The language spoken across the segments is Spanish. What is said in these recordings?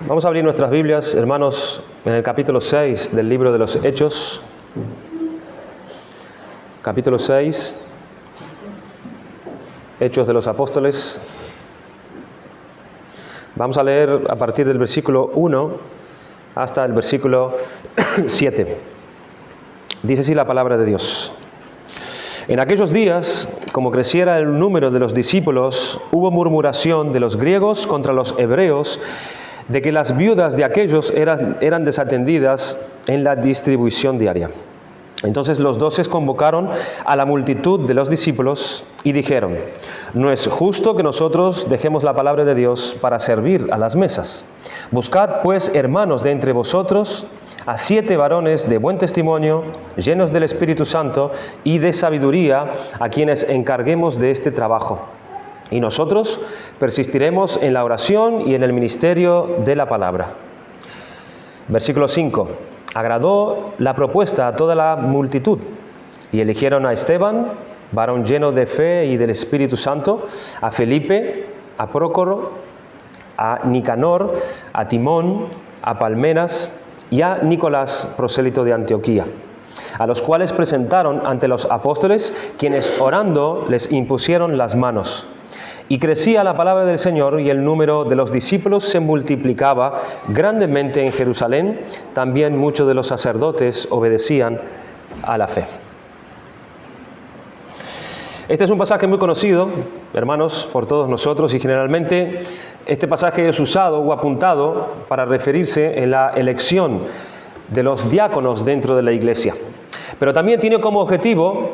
Vamos a abrir nuestras Biblias, hermanos, en el capítulo 6 del libro de los Hechos. Capítulo 6, Hechos de los Apóstoles. Vamos a leer a partir del versículo 1 hasta el versículo 7. Dice así la palabra de Dios. En aquellos días, como creciera el número de los discípulos, hubo murmuración de los griegos contra los hebreos, de que las viudas de aquellos eran desatendidas en la distribución diaria. Entonces los 12 convocaron a la multitud de los discípulos y dijeron: no es justo que nosotros dejemos la palabra de Dios para servir a las mesas. Buscad pues, hermanos, de entre vosotros a 7 varones de buen testimonio, llenos del Espíritu Santo y de sabiduría, a quienes encarguemos de este trabajo. Y nosotros persistiremos en la oración y en el ministerio de la palabra. Versículo 5. Agradó la propuesta a toda la multitud, y eligieron a Esteban, varón lleno de fe y del Espíritu Santo, a Felipe, a Prócoro, a Nicanor, a Timón, a Palmenas y a Nicolás, prosélito de Antioquía, a los cuales presentaron ante los apóstoles, quienes orando les impusieron las manos. Y crecía la palabra del Señor, y el número de los discípulos se multiplicaba grandemente en Jerusalén. También muchos de los sacerdotes obedecían a la fe. Este es un pasaje muy conocido, hermanos, por todos nosotros, y generalmente este pasaje es usado o apuntado para referirse en la elección de los diáconos dentro de la iglesia. Pero también tiene como objetivo,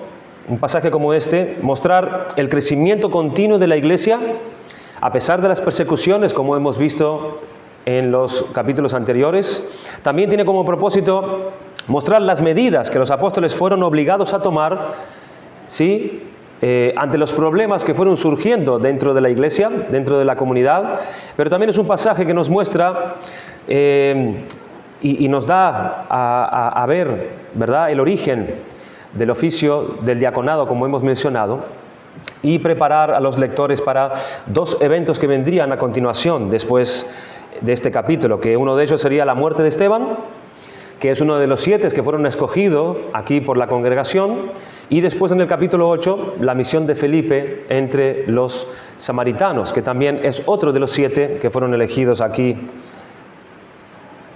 un pasaje como este, mostrar el crecimiento continuo de la iglesia a pesar de las persecuciones, como hemos visto en los capítulos anteriores. También tiene como propósito mostrar las medidas que los apóstoles fueron obligados a tomar, ¿sí?, ante los problemas que fueron surgiendo dentro de la iglesia, dentro de la comunidad. Pero también es un pasaje que nos muestra y nos da a ver, ¿verdad?, el origen del oficio del diaconado, como hemos mencionado, y preparar a los lectores para 2 eventos que vendrían a continuación después de este capítulo, que uno de ellos sería la muerte de Esteban, que es uno de los 7 que fueron escogidos aquí por la congregación, y después en el capítulo 8 la misión de Felipe entre los samaritanos, que también es otro de los 7 que fueron elegidos aquí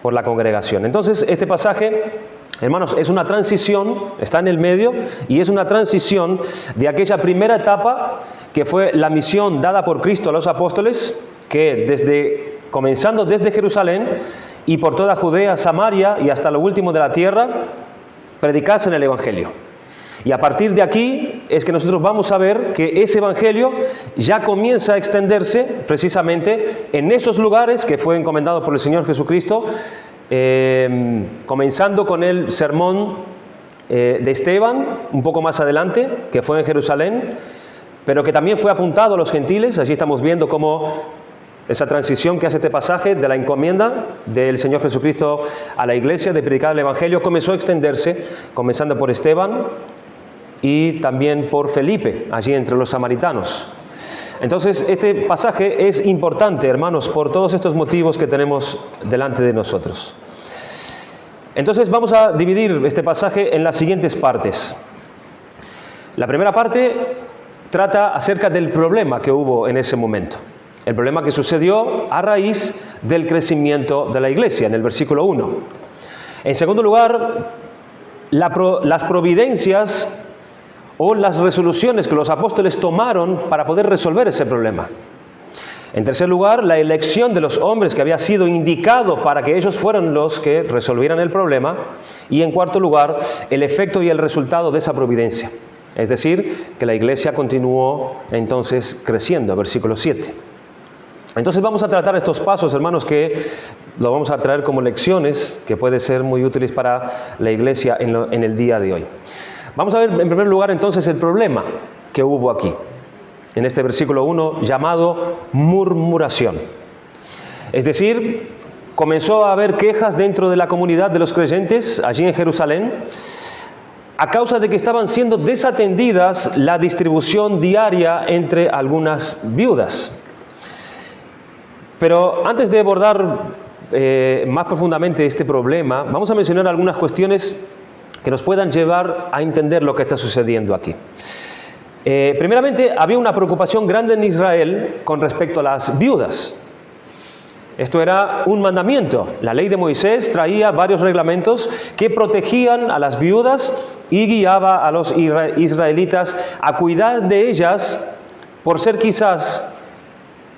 por la congregación. Entonces este pasaje, hermanos, es una transición, está en el medio, y es una transición de aquella primera etapa que fue la misión dada por Cristo a los apóstoles, que comenzando desde Jerusalén y por toda Judea, Samaria y hasta lo último de la tierra, predicasen el Evangelio. Y a partir de aquí es que nosotros vamos a ver que ese Evangelio ya comienza a extenderse precisamente en esos lugares que fue encomendado por el Señor Jesucristo, comenzando con el sermón de Esteban, un poco más adelante, que fue en Jerusalén, pero que también fue apuntado a los gentiles. Allí estamos viendo cómo esa transición que hace este pasaje de la encomienda del Señor Jesucristo a la iglesia de predicar el Evangelio comenzó a extenderse, comenzando por Esteban y también por Felipe, allí entre los samaritanos. Entonces este pasaje es importante, hermanos, por todos estos motivos que tenemos delante de nosotros. Entonces vamos a dividir este pasaje en las siguientes partes. La primera parte trata acerca del problema que hubo en ese momento. El problema que sucedió a raíz del crecimiento de la iglesia, en el versículo 1. En segundo lugar, las providencias o las resoluciones que los apóstoles tomaron para poder resolver ese problema. En tercer lugar, la elección de los hombres que había sido indicado para que ellos fueran los que resolvieran el problema. Y en cuarto lugar, el efecto y el resultado de esa providencia. Es decir, que la iglesia continuó entonces creciendo, versículo 7. Entonces vamos a tratar estos pasos, hermanos, que lo vamos a traer como lecciones que pueden ser muy útiles para la iglesia en el día de hoy. Vamos a ver en primer lugar entonces el problema que hubo aquí, en este versículo 1, llamado murmuración. Es decir, comenzó a haber quejas dentro de la comunidad de los creyentes allí en Jerusalén, a causa de que estaban siendo desatendidas la distribución diaria entre algunas viudas. Pero antes de abordar más profundamente este problema, vamos a mencionar algunas cuestiones que nos puedan llevar a entender lo que está sucediendo aquí. Primeramente, había una preocupación grande en Israel con respecto a las viudas. Esto era un mandamiento. La ley de Moisés traía varios reglamentos que protegían a las viudas y guiaba a los israelitas a cuidar de ellas por ser quizás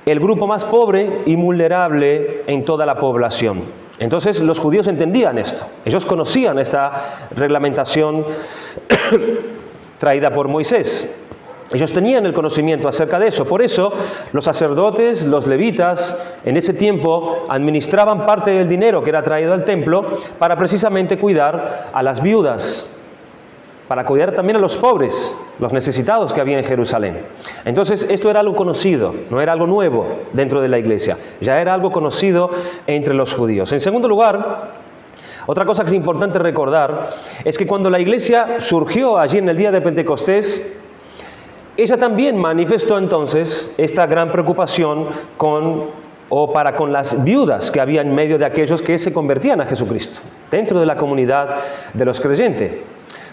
el grupo más pobre y vulnerable en toda la población. Entonces los judíos entendían esto. Ellos conocían esta reglamentación traída por Moisés. Ellos tenían el conocimiento acerca de eso. Por eso los sacerdotes, los levitas, en ese tiempo administraban parte del dinero que era traído al templo para precisamente cuidar a las viudas, para cuidar también a los pobres, los necesitados que había en Jerusalén. Entonces esto era algo conocido, no era algo nuevo dentro de la iglesia, ya era algo conocido entre los judíos. En segundo lugar, otra cosa que es importante recordar es que cuando la iglesia surgió allí en el día de Pentecostés, ella también manifestó entonces esta gran preocupación con las viudas que había en medio de aquellos que se convertían a Jesucristo, dentro de la comunidad de los creyentes.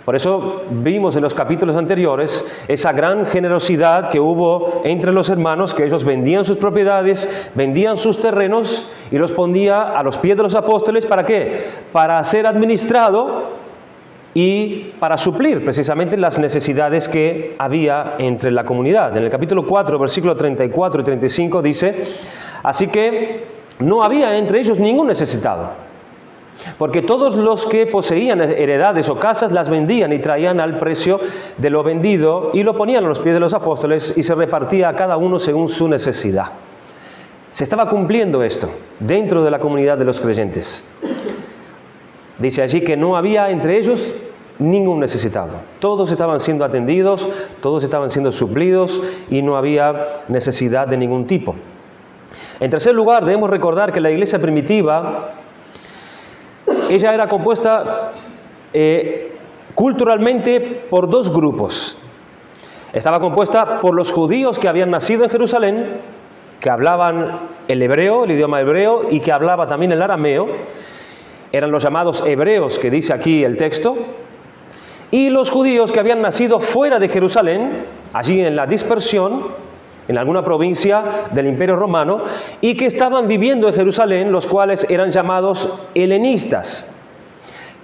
Por eso vimos en los capítulos anteriores esa gran generosidad que hubo entre los hermanos, que ellos vendían sus propiedades, vendían sus terrenos y los ponía a los pies de los apóstoles. ¿Para qué? Para ser administrado y para suplir precisamente las necesidades que había entre la comunidad. En el capítulo 4, versículos 34 y 35 dice: así que no había entre ellos ningún necesitado, porque todos los que poseían heredades o casas las vendían y traían al precio de lo vendido y lo ponían a los pies de los apóstoles y se repartía a cada uno según su necesidad. Se estaba cumpliendo esto dentro de la comunidad de los creyentes. Dice allí que no había entre ellos ningún necesitado. Todos estaban siendo atendidos, todos estaban siendo suplidos y no había necesidad de ningún tipo. En tercer lugar, debemos recordar que la iglesia primitiva, ella era compuesta culturalmente por dos grupos. Estaba compuesta por los judíos que habían nacido en Jerusalén, que hablaban el hebreo, el idioma hebreo, y que hablaba también el arameo. Eran los llamados hebreos que dice aquí el texto, y los judíos que habían nacido fuera de Jerusalén, allí en la dispersión, en alguna provincia del Imperio Romano, y que estaban viviendo en Jerusalén, los cuales eran llamados helenistas,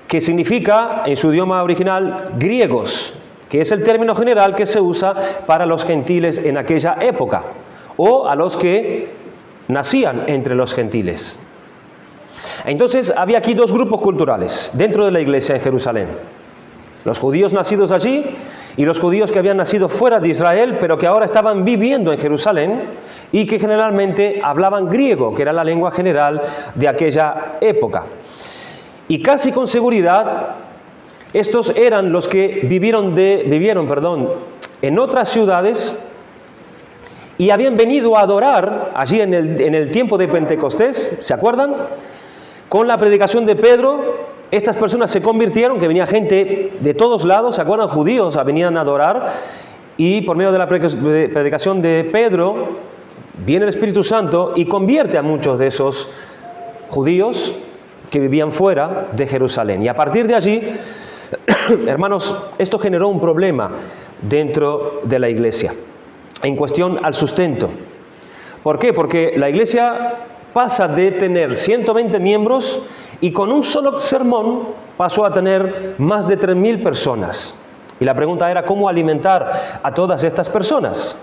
que significa en su idioma original griegos, que es el término general que se usa para los gentiles en aquella época, o a los que nacían entre los gentiles. Entonces había aquí dos grupos culturales dentro de la iglesia en Jerusalén: los judíos nacidos allí y los judíos que habían nacido fuera de Israel, pero que ahora estaban viviendo en Jerusalén y que generalmente hablaban griego, que era la lengua general de aquella época. Y casi con seguridad, estos eran los que vivieron en otras ciudades y habían venido a adorar allí en el tiempo de Pentecostés, ¿se acuerdan? Con la predicación de Pedro, estas personas se convirtieron, que venía gente de todos lados, ¿se acuerdan? Judíos venían a adorar, y por medio de la predicación de Pedro viene el Espíritu Santo y convierte a muchos de esos judíos que vivían fuera de Jerusalén. Y a partir de allí, hermanos, esto generó un problema dentro de la iglesia en cuestión al sustento. ¿Por qué? Porque la iglesia pasa de tener 120 miembros y con un solo sermón pasó a tener más de 3.000 personas. Y la pregunta era cómo alimentar a todas estas personas.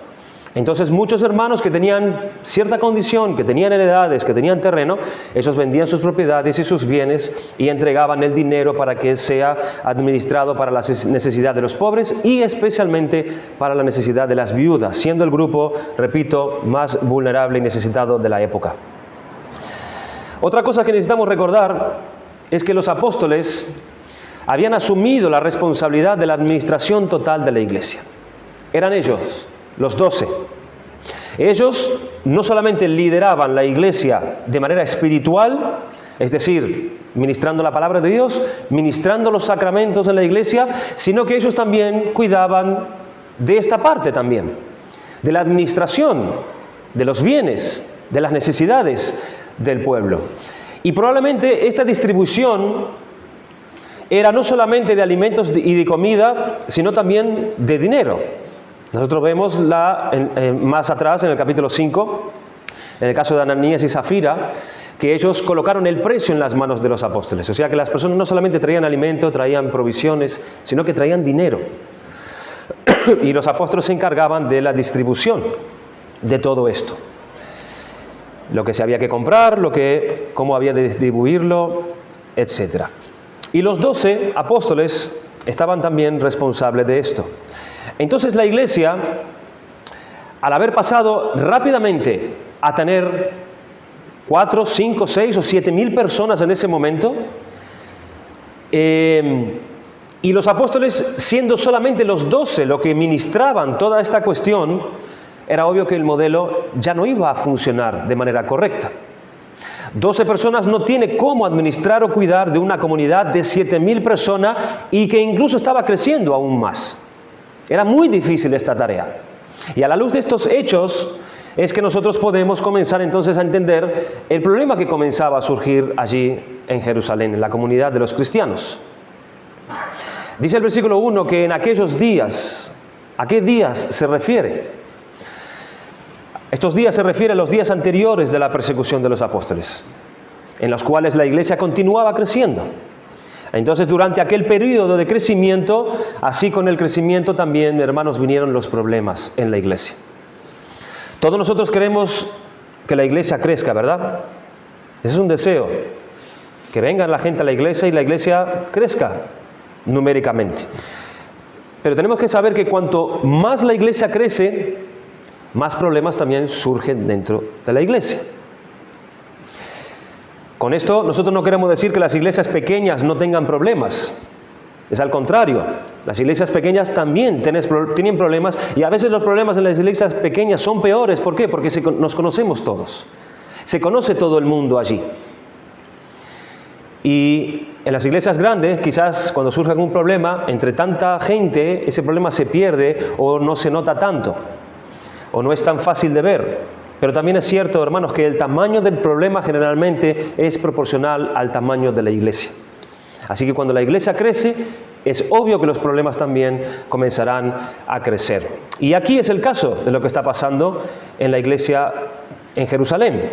Entonces muchos hermanos que tenían cierta condición, que tenían heredades, que tenían terreno, ellos vendían sus propiedades y sus bienes y entregaban el dinero para que sea administrado para la necesidad de los pobres y especialmente para la necesidad de las viudas, siendo el grupo, repito, más vulnerable y necesitado de la época. Otra cosa que necesitamos recordar es que los apóstoles habían asumido la responsabilidad de la administración total de la iglesia. Eran ellos, los 12. Ellos no solamente lideraban la iglesia de manera espiritual, es decir, ministrando la palabra de Dios, ministrando los sacramentos en la iglesia, sino que ellos también cuidaban de esta parte también, de la administración, de los bienes, de las necesidades del pueblo. Y probablemente esta distribución era no solamente de alimentos y de comida, sino también de dinero. Nosotros vemos más atrás, en el capítulo 5, en el caso de Ananías y Zafira, que ellos colocaron el precio en las manos de los apóstoles. O sea que las personas no solamente traían alimento, traían provisiones, sino que traían dinero. Y los apóstoles se encargaban de la distribución de todo esto. Lo que se había que comprar, cómo había de distribuirlo, etc. Y los 12 apóstoles estaban también responsables de esto. Entonces la iglesia, al haber pasado rápidamente a tener 4, 5, 6 o 7 mil personas en ese momento, y los apóstoles siendo solamente los 12 los que ministraban toda esta cuestión, era obvio que el modelo ya no iba a funcionar de manera correcta. 12 personas no tiene cómo administrar o cuidar de una comunidad de 7.000 personas y que incluso estaba creciendo aún más. Era muy difícil esta tarea. Y a la luz de estos hechos es que nosotros podemos comenzar entonces a entender el problema que comenzaba a surgir allí en Jerusalén, en la comunidad de los cristianos. Dice el versículo 1 que en aquellos días, ¿a qué días se refiere? Estos días se refieren a los días anteriores de la persecución de los apóstoles, en los cuales la iglesia continuaba creciendo. Entonces, durante aquel periodo de crecimiento, así con el crecimiento también, hermanos, vinieron los problemas en la iglesia. Todos nosotros queremos que la iglesia crezca, ¿verdad? Ese es un deseo, que venga la gente a la iglesia y la iglesia crezca numéricamente. Pero tenemos que saber que cuanto más la iglesia crece, más problemas también surgen dentro de la iglesia. Con esto nosotros no queremos decir que las iglesias pequeñas no tengan problemas. Es al contrario, las iglesias pequeñas también tienen problemas y a veces los problemas en las iglesias pequeñas son peores. ¿Por qué? Porque nos conocemos todos. Se conoce todo el mundo allí. Y en las iglesias grandes, quizás cuando surge algún problema, entre tanta gente, ese problema se pierde o no se nota tanto, o no es tan fácil de ver. Pero también es cierto, hermanos, que el tamaño del problema generalmente es proporcional al tamaño de la iglesia. Así que cuando la iglesia crece, es obvio que los problemas también comenzarán a crecer. Y aquí es el caso de lo que está pasando en la iglesia en Jerusalén.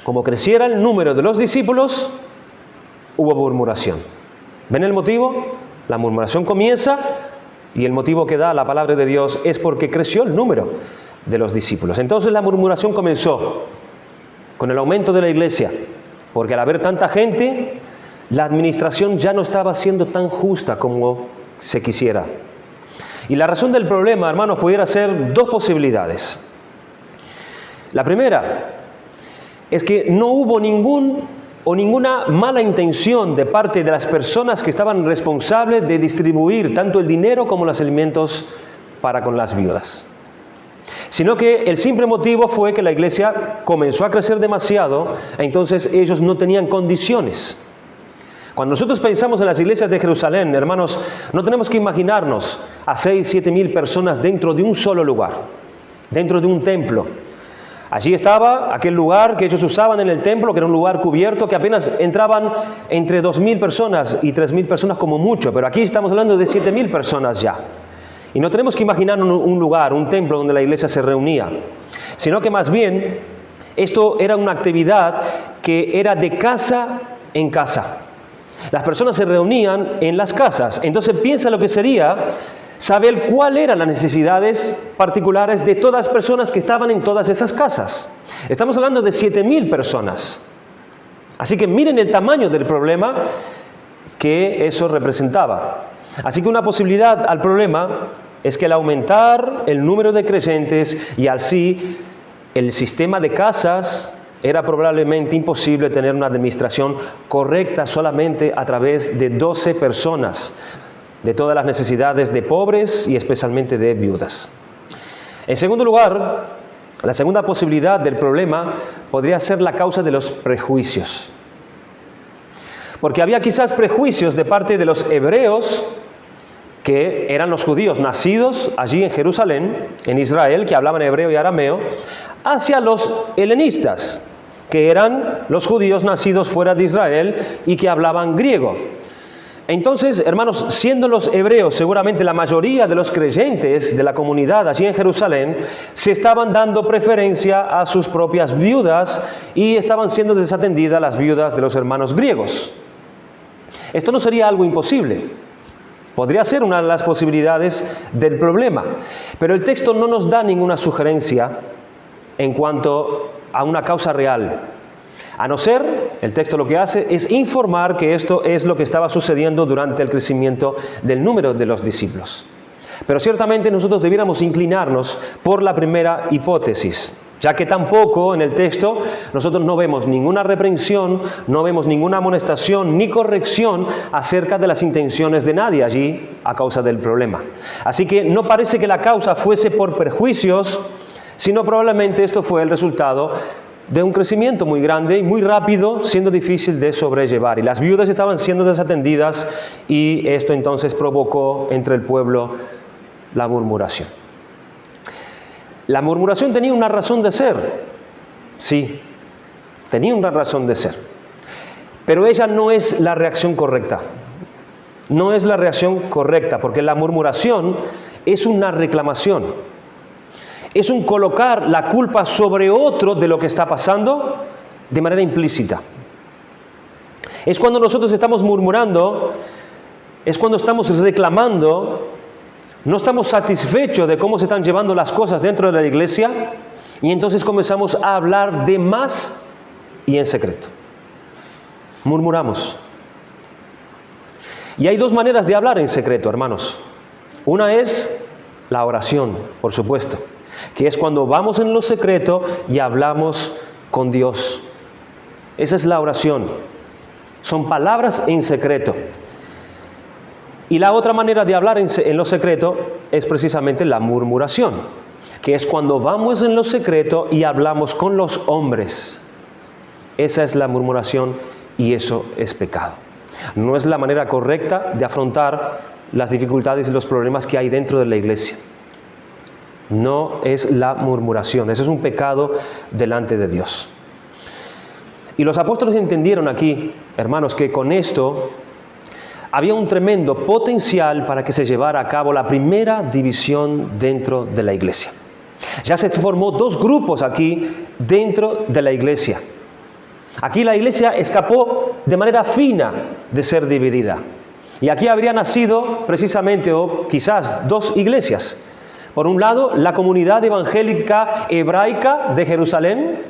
Como creciera el número de los discípulos, hubo murmuración. ¿Ven el motivo? La murmuración comienza y el motivo que da la palabra de Dios es porque creció el número de los discípulos. Entonces la murmuración comenzó con el aumento de la iglesia, porque al haber tanta gente, la administración ya no estaba siendo tan justa como se quisiera. Y la razón del problema, hermanos, pudiera ser dos posibilidades. La primera es que no hubo ninguna mala intención de parte de las personas que estaban responsables de distribuir tanto el dinero como los alimentos para con las viudas, sino que el simple motivo fue que la iglesia comenzó a crecer demasiado, entonces ellos no tenían condiciones. Cuando nosotros pensamos en las iglesias de Jerusalén, hermanos, no tenemos que imaginarnos a 6, 7 mil personas dentro de un solo lugar, dentro de un templo. Allí estaba aquel lugar que ellos usaban en el templo, que era un lugar cubierto, que apenas entraban entre 2.000 personas y 3.000 personas como mucho, pero aquí estamos hablando de 7.000 personas ya. Y no tenemos que imaginar un lugar, un templo donde la iglesia se reunía, sino que más bien esto era una actividad que era de casa en casa. Las personas se reunían en las casas. Entonces piensa lo que sería saber cuáles eran las necesidades particulares de todas las personas que estaban en todas esas casas. Estamos hablando de 7.000 personas. Así que miren el tamaño del problema que eso representaba. Así que una posibilidad al problema es que al aumentar el número de creyentes y así el sistema de casas, era probablemente imposible tener una administración correcta solamente a través de 12 personas, de todas las necesidades de pobres y especialmente de viudas. En segundo lugar, la segunda posibilidad del problema podría ser la causa de los prejuicios. Porque había quizás prejuicios de parte de los hebreos, que eran los judíos nacidos allí en Jerusalén, en Israel, que hablaban hebreo y arameo, hacia los helenistas, que eran los judíos nacidos fuera de Israel y que hablaban griego. Entonces, hermanos, siendo los hebreos seguramente la mayoría de los creyentes de la comunidad allí en Jerusalén, se estaban dando preferencia a sus propias viudas y estaban siendo desatendidas las viudas de los hermanos griegos. Esto no sería algo imposible. Podría ser una de las posibilidades del problema. Pero el texto no nos da ninguna sugerencia en cuanto a una causa real. A no ser, el texto lo que hace es informar que esto es lo que estaba sucediendo durante el crecimiento del número de los discípulos. Pero ciertamente nosotros debiéramos inclinarnos por la primera hipótesis, ya que tampoco en el texto nosotros no vemos ninguna reprensión, no vemos ninguna amonestación ni corrección acerca de las intenciones de nadie allí a causa del problema. Así que no parece que la causa fuese por perjuicios, sino probablemente esto fue el resultado de un crecimiento muy grande y muy rápido, siendo difícil de sobrellevar. Y las viudas estaban siendo desatendidas y esto entonces provocó entre el pueblo la murmuración. La murmuración tenía una razón de ser. Sí, tenía una razón de ser. Pero ella no es la reacción correcta. No es la reacción correcta, porque la murmuración es una reclamación. Es un colocar la culpa sobre otro de lo que está pasando de manera implícita. Es cuando nosotros estamos murmurando, es cuando estamos reclamando, no estamos satisfechos de cómo se están llevando las cosas dentro de la iglesia y entonces comenzamos a hablar de más y en secreto. Murmuramos. Y hay dos maneras de hablar en secreto, hermanos. Una es la oración, por supuesto, que es cuando vamos en lo secreto y hablamos con Dios. Esa es la oración. Son palabras en secreto. Y la otra manera de hablar en lo secreto es precisamente la murmuración, que es cuando vamos en lo secreto y hablamos con los hombres. Esa es la murmuración y eso es pecado. No es la manera correcta de afrontar las dificultades y los problemas que hay dentro de la iglesia. No es la murmuración, eso es un pecado delante de Dios. Y los apóstoles entendieron aquí, hermanos, que con esto había un tremendo potencial para que se llevara a cabo la primera división dentro de la iglesia. Ya se formó dos grupos aquí dentro de la iglesia. Aquí la iglesia escapó de manera fina de ser dividida. Y aquí habría nacido precisamente, o quizás, dos iglesias. Por un lado, la comunidad evangélica hebraica de Jerusalén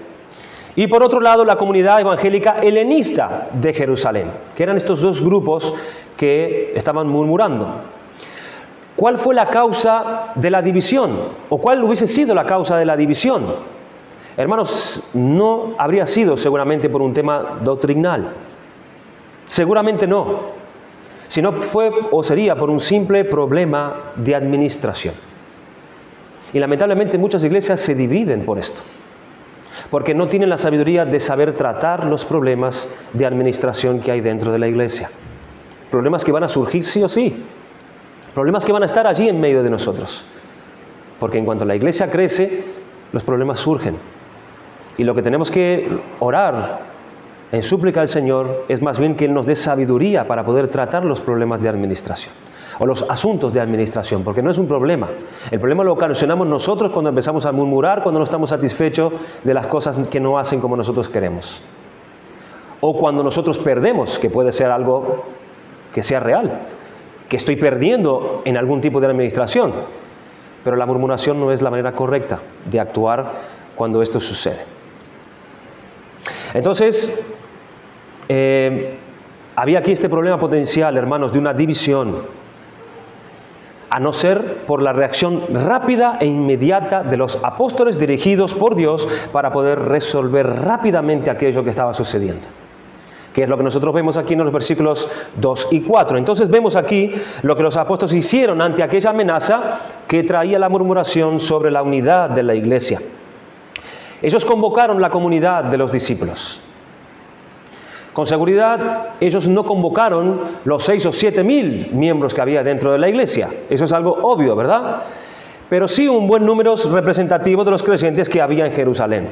y por otro lado, la comunidad evangélica helenista de Jerusalén, que eran estos dos grupos que estaban murmurando. ¿Cuál fue la causa de la división? ¿O cuál hubiese sido la causa de la división? Hermanos, no habría sido seguramente por un tema doctrinal. Seguramente no. Sino fue o sería por un simple problema de administración. Y lamentablemente muchas iglesias se dividen por esto, porque no tienen la sabiduría de saber tratar los problemas de administración que hay dentro de la iglesia. Problemas que van a surgir sí o sí, problemas que van a estar allí en medio de nosotros, porque en cuanto la iglesia crece, los problemas surgen. Y lo que tenemos que orar en súplica al Señor es más bien que Él nos dé sabiduría para poder tratar los problemas de administración. O los asuntos de administración, porque no es un problema. El problema lo ocasionamos nosotros cuando empezamos a murmurar, cuando no estamos satisfechos de las cosas que no hacen como nosotros queremos. O cuando nosotros perdemos, que puede ser algo que sea real, que estoy perdiendo en algún tipo de administración. Pero la murmuración no es la manera correcta de actuar cuando esto sucede. Entonces, había aquí este problema potencial, hermanos, de una división, a no ser por la reacción rápida e inmediata de los apóstoles dirigidos por Dios para poder resolver rápidamente aquello que estaba sucediendo, que es lo que nosotros vemos aquí en los versículos 2 y 4. Entonces vemos aquí lo que los apóstoles hicieron ante aquella amenaza que traía la murmuración sobre la unidad de la iglesia. Ellos convocaron la comunidad de los discípulos. Con seguridad, ellos no convocaron los 6 o 7 mil miembros que había dentro de la iglesia. Eso es algo obvio, ¿verdad? Pero sí un buen número representativo de los creyentes que había en Jerusalén.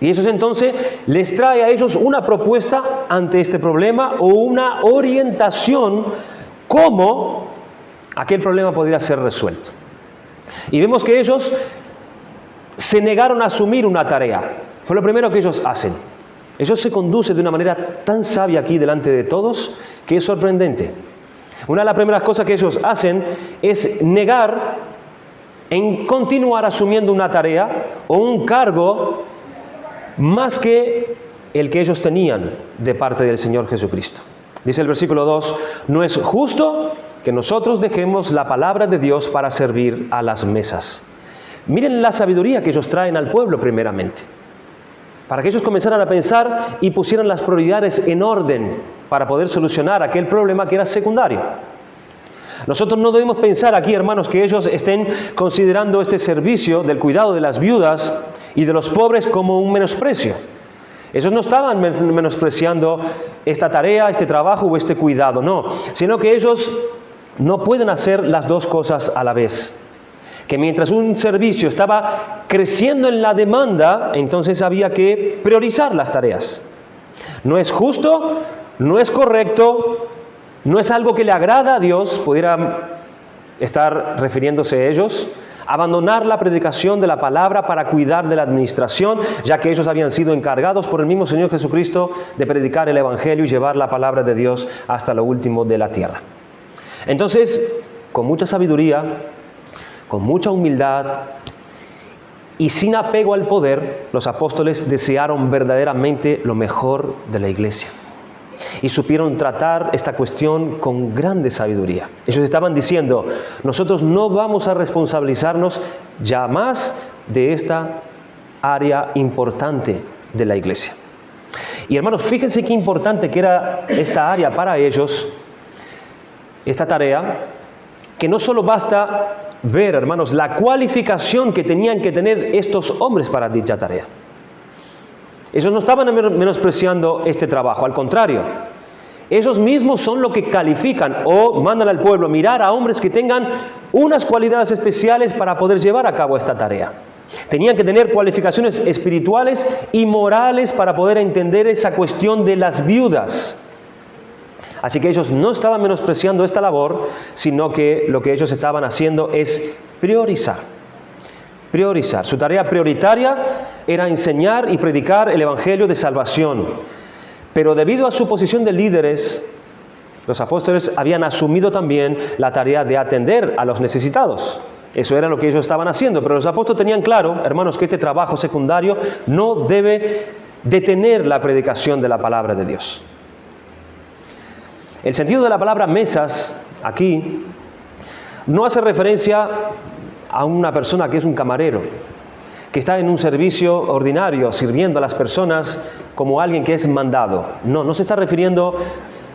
Y eso entonces les trae a ellos una propuesta ante este problema o una orientación cómo aquel problema podría ser resuelto. Y vemos que ellos se negaron a asumir una tarea. Fue lo primero que ellos hacen. Ellos se conducen de una manera tan sabia aquí delante de todos que es sorprendente. Una de las primeras cosas que ellos hacen es negar en continuar asumiendo una tarea o un cargo más que el que ellos tenían de parte del Señor Jesucristo. Dice el versículo 2, no es justo que nosotros dejemos la palabra de Dios para servir a las mesas. Miren la sabiduría que ellos traen al pueblo primeramente, para que ellos comenzaran a pensar y pusieran las prioridades en orden para poder solucionar aquel problema que era secundario. Nosotros no debemos pensar aquí, hermanos, que ellos estén considerando este servicio del cuidado de las viudas y de los pobres como un menosprecio. Ellos no estaban menospreciando esta tarea, este trabajo o este cuidado, no, sino que ellos no pueden hacer las dos cosas a la vez. Que mientras un servicio estaba creciendo en la demanda, entonces había que priorizar las tareas. No es justo, no es correcto, no es algo que le agrada a Dios, pudiera estar refiriéndose a ellos, abandonar la predicación de la palabra para cuidar de la administración, ya que ellos habían sido encargados por el mismo Señor Jesucristo de predicar el Evangelio y llevar la palabra de Dios hasta lo último de la tierra. Entonces, con mucha sabiduría, con mucha humildad y sin apego al poder, los apóstoles desearon verdaderamente lo mejor de la iglesia. Y supieron tratar esta cuestión con grande sabiduría. Ellos estaban diciendo, nosotros no vamos a responsabilizarnos ya más de esta área importante de la iglesia. Y hermanos, fíjense qué importante que era esta área para ellos, esta tarea, que no solo basta ver, hermanos, la cualificación que tenían que tener estos hombres para dicha tarea. Ellos no estaban menospreciando este trabajo, al contrario, ellos mismos son los que califican o mandan al pueblo mirar a hombres que tengan unas cualidades especiales para poder llevar a cabo esta tarea. Tenían que tener cualificaciones espirituales y morales para poder entender esa cuestión de las viudas. Así que ellos no estaban menospreciando esta labor, sino que lo que ellos estaban haciendo es priorizar. Priorizar. Su tarea prioritaria era enseñar y predicar el Evangelio de salvación. Pero debido a su posición de líderes, los apóstoles habían asumido también la tarea de atender a los necesitados. Eso era lo que ellos estaban haciendo. Pero los apóstoles tenían claro, hermanos, que este trabajo secundario no debe detener la predicación de la palabra de Dios. El sentido de la palabra mesas aquí no hace referencia a una persona que es un camarero, que está en un servicio ordinario sirviendo a las personas como alguien que es mandado. No se está refiriendo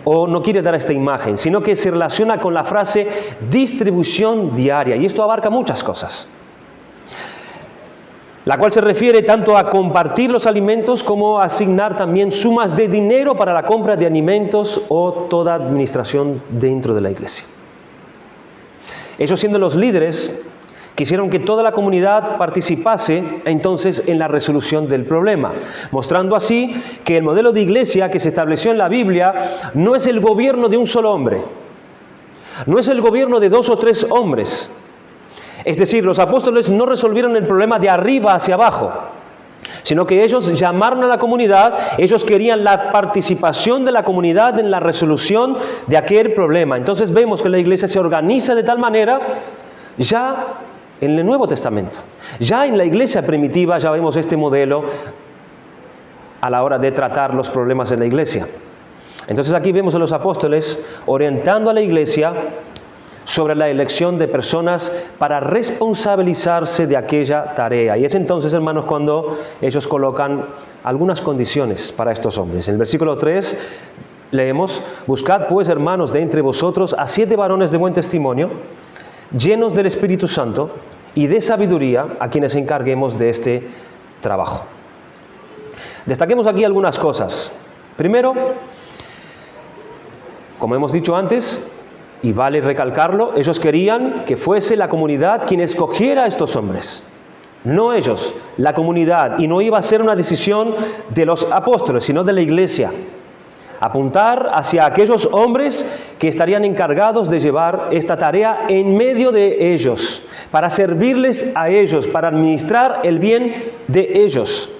o no quiere dar esta imagen, sino que se relaciona con la frase distribución diaria, y esto abarca muchas cosas, la cual se refiere tanto a compartir los alimentos como a asignar también sumas de dinero para la compra de alimentos o toda administración dentro de la iglesia. Ellos, siendo los líderes, quisieron que toda la comunidad participase entonces en la resolución del problema, mostrando así que el modelo de iglesia que se estableció en la Biblia no es el gobierno de un solo hombre, no es el gobierno de 2 o 3 hombres. Es decir, los apóstoles no resolvieron el problema de arriba hacia abajo, sino que ellos llamaron a la comunidad, ellos querían la participación de la comunidad en la resolución de aquel problema. Entonces vemos que la iglesia se organiza de tal manera ya en el Nuevo Testamento. Ya en la iglesia primitiva ya vemos este modelo a la hora de tratar los problemas en la iglesia. Entonces aquí vemos a los apóstoles orientando a la iglesia sobre la elección de personas para responsabilizarse de aquella tarea. Y es entonces, hermanos, cuando ellos colocan algunas condiciones para estos hombres. En el versículo 3 leemos: buscad pues, hermanos, de entre vosotros a 7 varones de buen testimonio, llenos del Espíritu Santo y de sabiduría, a quienes encarguemos de este trabajo. Destaquemos aquí algunas cosas. Primero, como hemos dicho antes, y vale recalcarlo, ellos querían que fuese la comunidad quien escogiera a estos hombres. No ellos, la comunidad. Y no iba a ser una decisión de los apóstoles, sino de la iglesia. Apuntar hacia aquellos hombres que estarían encargados de llevar esta tarea en medio de ellos, para servirles a ellos, para administrar el bien de ellos.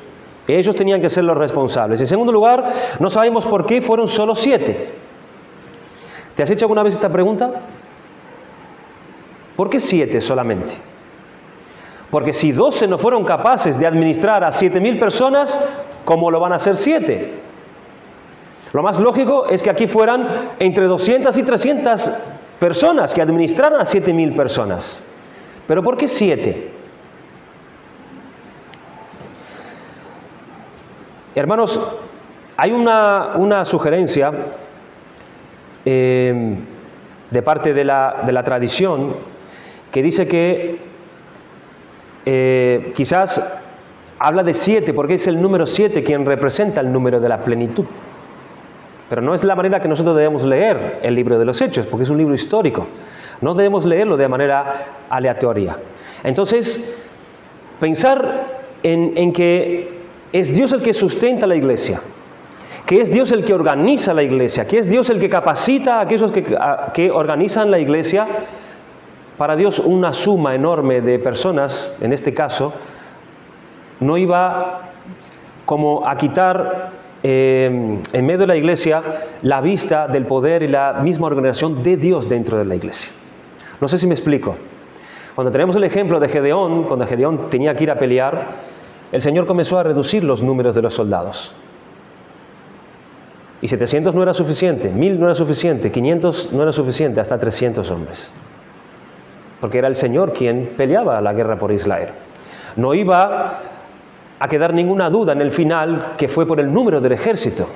Ellos tenían que ser los responsables. En segundo lugar, no sabemos por qué fueron solo 7. ¿Te has hecho alguna vez esta pregunta? ¿Por qué 7 solamente? Porque si 12 no fueron capaces de administrar a 7.000 personas, ¿cómo lo van a hacer 7? Lo más lógico es que aquí fueran entre 200 y 300 personas que administraran a 7.000 personas. ¿Pero por qué 7? Hermanos, hay una sugerencia de parte de la tradición que dice que quizás habla de 7 porque es el número 7 quien representa el número de la plenitud. Pero no es la manera que nosotros debemos leer el libro de los Hechos, porque es un libro histórico. No debemos leerlo de manera aleatoria. Entonces, pensar en que es Dios el que sustenta la iglesia, que es Dios el que organiza la iglesia, que es Dios el que capacita a aquellos que organizan la iglesia. Para Dios una suma enorme de personas, en este caso, no iba como a quitar en medio de la iglesia la vista del poder y la misma organización de Dios dentro de la iglesia. No sé si me explico. Cuando tenemos el ejemplo de Gedeón, cuando Gedeón tenía que ir a pelear, el Señor comenzó a reducir los números de los soldados. Y 700 no era suficiente, 1000 no era suficiente, 500 no era suficiente, hasta 300 hombres. Porque era el Señor quien peleaba la guerra por Israel. No iba a quedar ninguna duda en el final que fue por el número del ejército,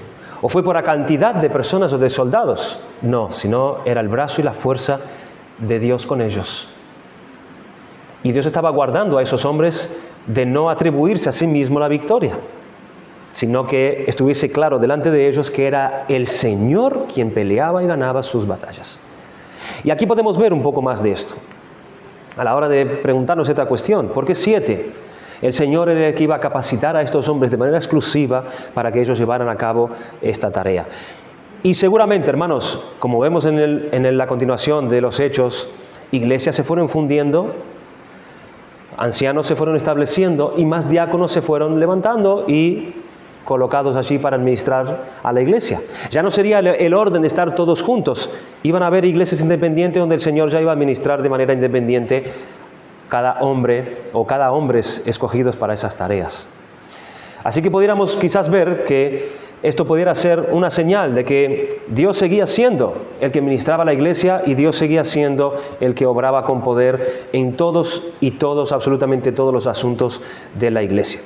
o fue por la cantidad de personas o de soldados. No, sino era el brazo y la fuerza de Dios con ellos. Y Dios estaba guardando a esos hombres de no atribuirse a sí mismo la victoria, sino que estuviese claro delante de ellos que era el Señor quien peleaba y ganaba sus batallas. Y aquí podemos ver un poco más de esto, a la hora de preguntarnos esta cuestión. ¿Por qué 7? El Señor era el que iba a capacitar a estos hombres de manera exclusiva para que ellos llevaran a cabo esta tarea. Y seguramente, hermanos, como vemos en la continuación de los Hechos, iglesias se fueron fundiendo, ancianos se fueron estableciendo y más diáconos se fueron levantando y colocados allí para administrar a la iglesia. Ya no sería el orden de estar todos juntos. Iban a haber iglesias independientes donde el Señor ya iba a administrar de manera independiente cada hombre o cada hombres escogidos para esas tareas. Así que pudiéramos quizás ver que esto pudiera ser una señal de que Dios seguía siendo el que ministraba la iglesia y Dios seguía siendo el que obraba con poder en todos, absolutamente todos los asuntos de la iglesia.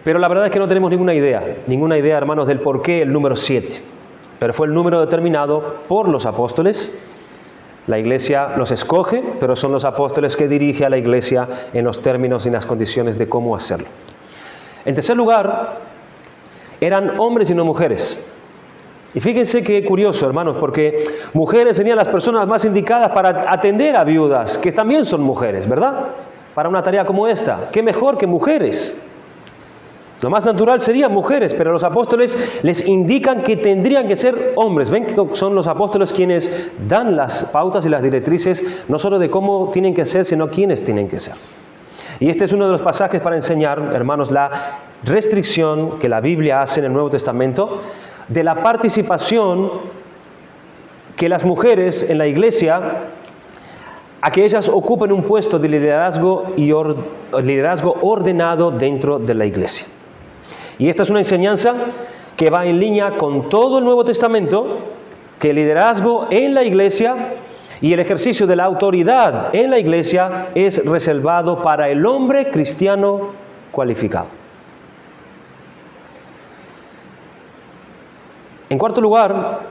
Pero la verdad es que no tenemos ninguna idea, hermanos, del por qué el número 7. Pero fue el número determinado por los apóstoles. La iglesia los escoge, pero son los apóstoles que dirigen a la iglesia en los términos y en las condiciones de cómo hacerlo. En tercer lugar, eran hombres y no mujeres. Y fíjense qué curioso, hermanos, porque mujeres serían las personas más indicadas para atender a viudas, que también son mujeres, ¿verdad? Para una tarea como esta. ¿Qué mejor que mujeres? Lo más natural serían mujeres, pero los apóstoles les indican que tendrían que ser hombres. Ven que son los apóstoles quienes dan las pautas y las directrices, no solo de cómo tienen que ser, sino quiénes tienen que ser. Y este es uno de los pasajes para enseñar, hermanos, la restricción que la Biblia hace en el Nuevo Testamento de la participación que las mujeres en la iglesia, a que ellas ocupen un puesto de liderazgo y liderazgo ordenado dentro de la iglesia. Y esta es una enseñanza que va en línea con todo el Nuevo Testamento, que el liderazgo en la iglesia y el ejercicio de la autoridad en la iglesia es reservado para el hombre cristiano cualificado. En cuarto lugar,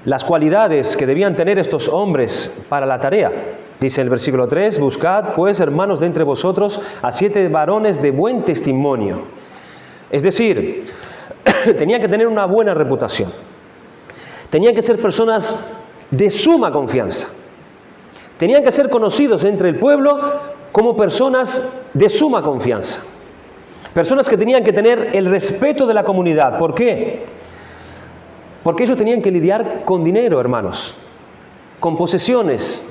las cualidades que debían tener estos hombres para la tarea. Dice el versículo 3, buscad pues, hermanos, de entre vosotros a 7 varones de buen testimonio. Es decir, tenían que tener una buena reputación. Tenían que ser personas de suma confianza. Tenían que ser conocidos entre el pueblo como personas de suma confianza. Personas que tenían que tener el respeto de la comunidad. ¿Por qué? Porque ellos tenían que lidiar con dinero, hermanos, con posesiones,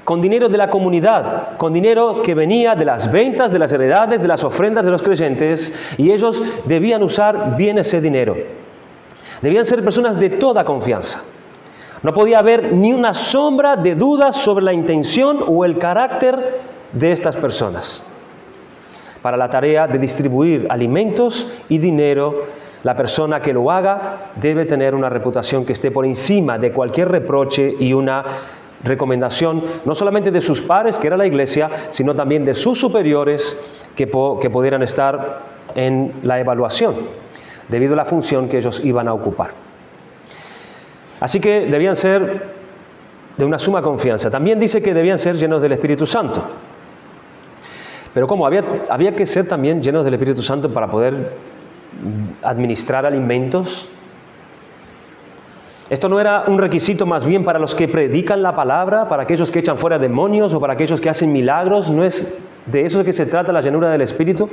con dinero de la comunidad, con dinero que venía de las ventas, de las heredades, de las ofrendas de los creyentes, y ellos debían usar bien ese dinero. Debían ser personas de toda confianza. No podía haber ni una sombra de duda sobre la intención o el carácter de estas personas. Para la tarea de distribuir alimentos y dinero, la persona que lo haga debe tener una reputación que esté por encima de cualquier reproche y una recomendación, no solamente de sus pares, que era la iglesia, sino también de sus superiores que pudieran estar en la evaluación, debido a la función que ellos iban a ocupar. Así que debían ser de una suma confianza. También dice que debían ser llenos del Espíritu Santo. Pero ¿cómo? Había que ser también llenos del Espíritu Santo para poder administrar alimentos. Esto no era un requisito más bien para los que predican la palabra, para aquellos que echan fuera demonios o para aquellos que hacen milagros. No es de eso que se trata la llenura del Espíritu.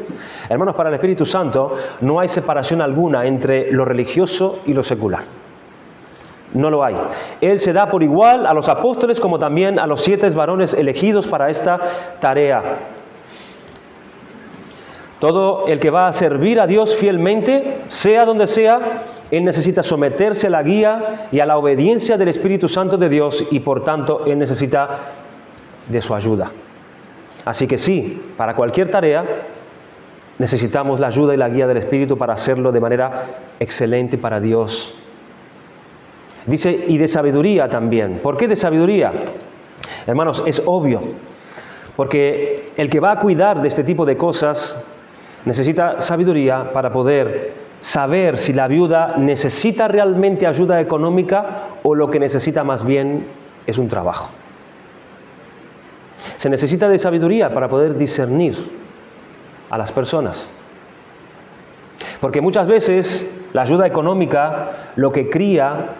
Hermanos, para el Espíritu Santo no hay separación alguna entre lo religioso y lo secular. No lo hay. Él se da por igual a los apóstoles como también a los 7 varones elegidos para esta tarea. Todo el que va a servir a Dios fielmente, sea donde sea, él necesita someterse a la guía y a la obediencia del Espíritu Santo de Dios y por tanto él necesita de su ayuda. Así que sí, para cualquier tarea necesitamos la ayuda y la guía del Espíritu para hacerlo de manera excelente para Dios. Dice, y de sabiduría también. ¿Por qué de sabiduría? Hermanos, es obvio, porque el que va a cuidar de este tipo de cosas necesita sabiduría para poder saber si la viuda necesita realmente ayuda económica o lo que necesita más bien es un trabajo. Se necesita de sabiduría para poder discernir a las personas. Porque muchas veces la ayuda económica lo que cría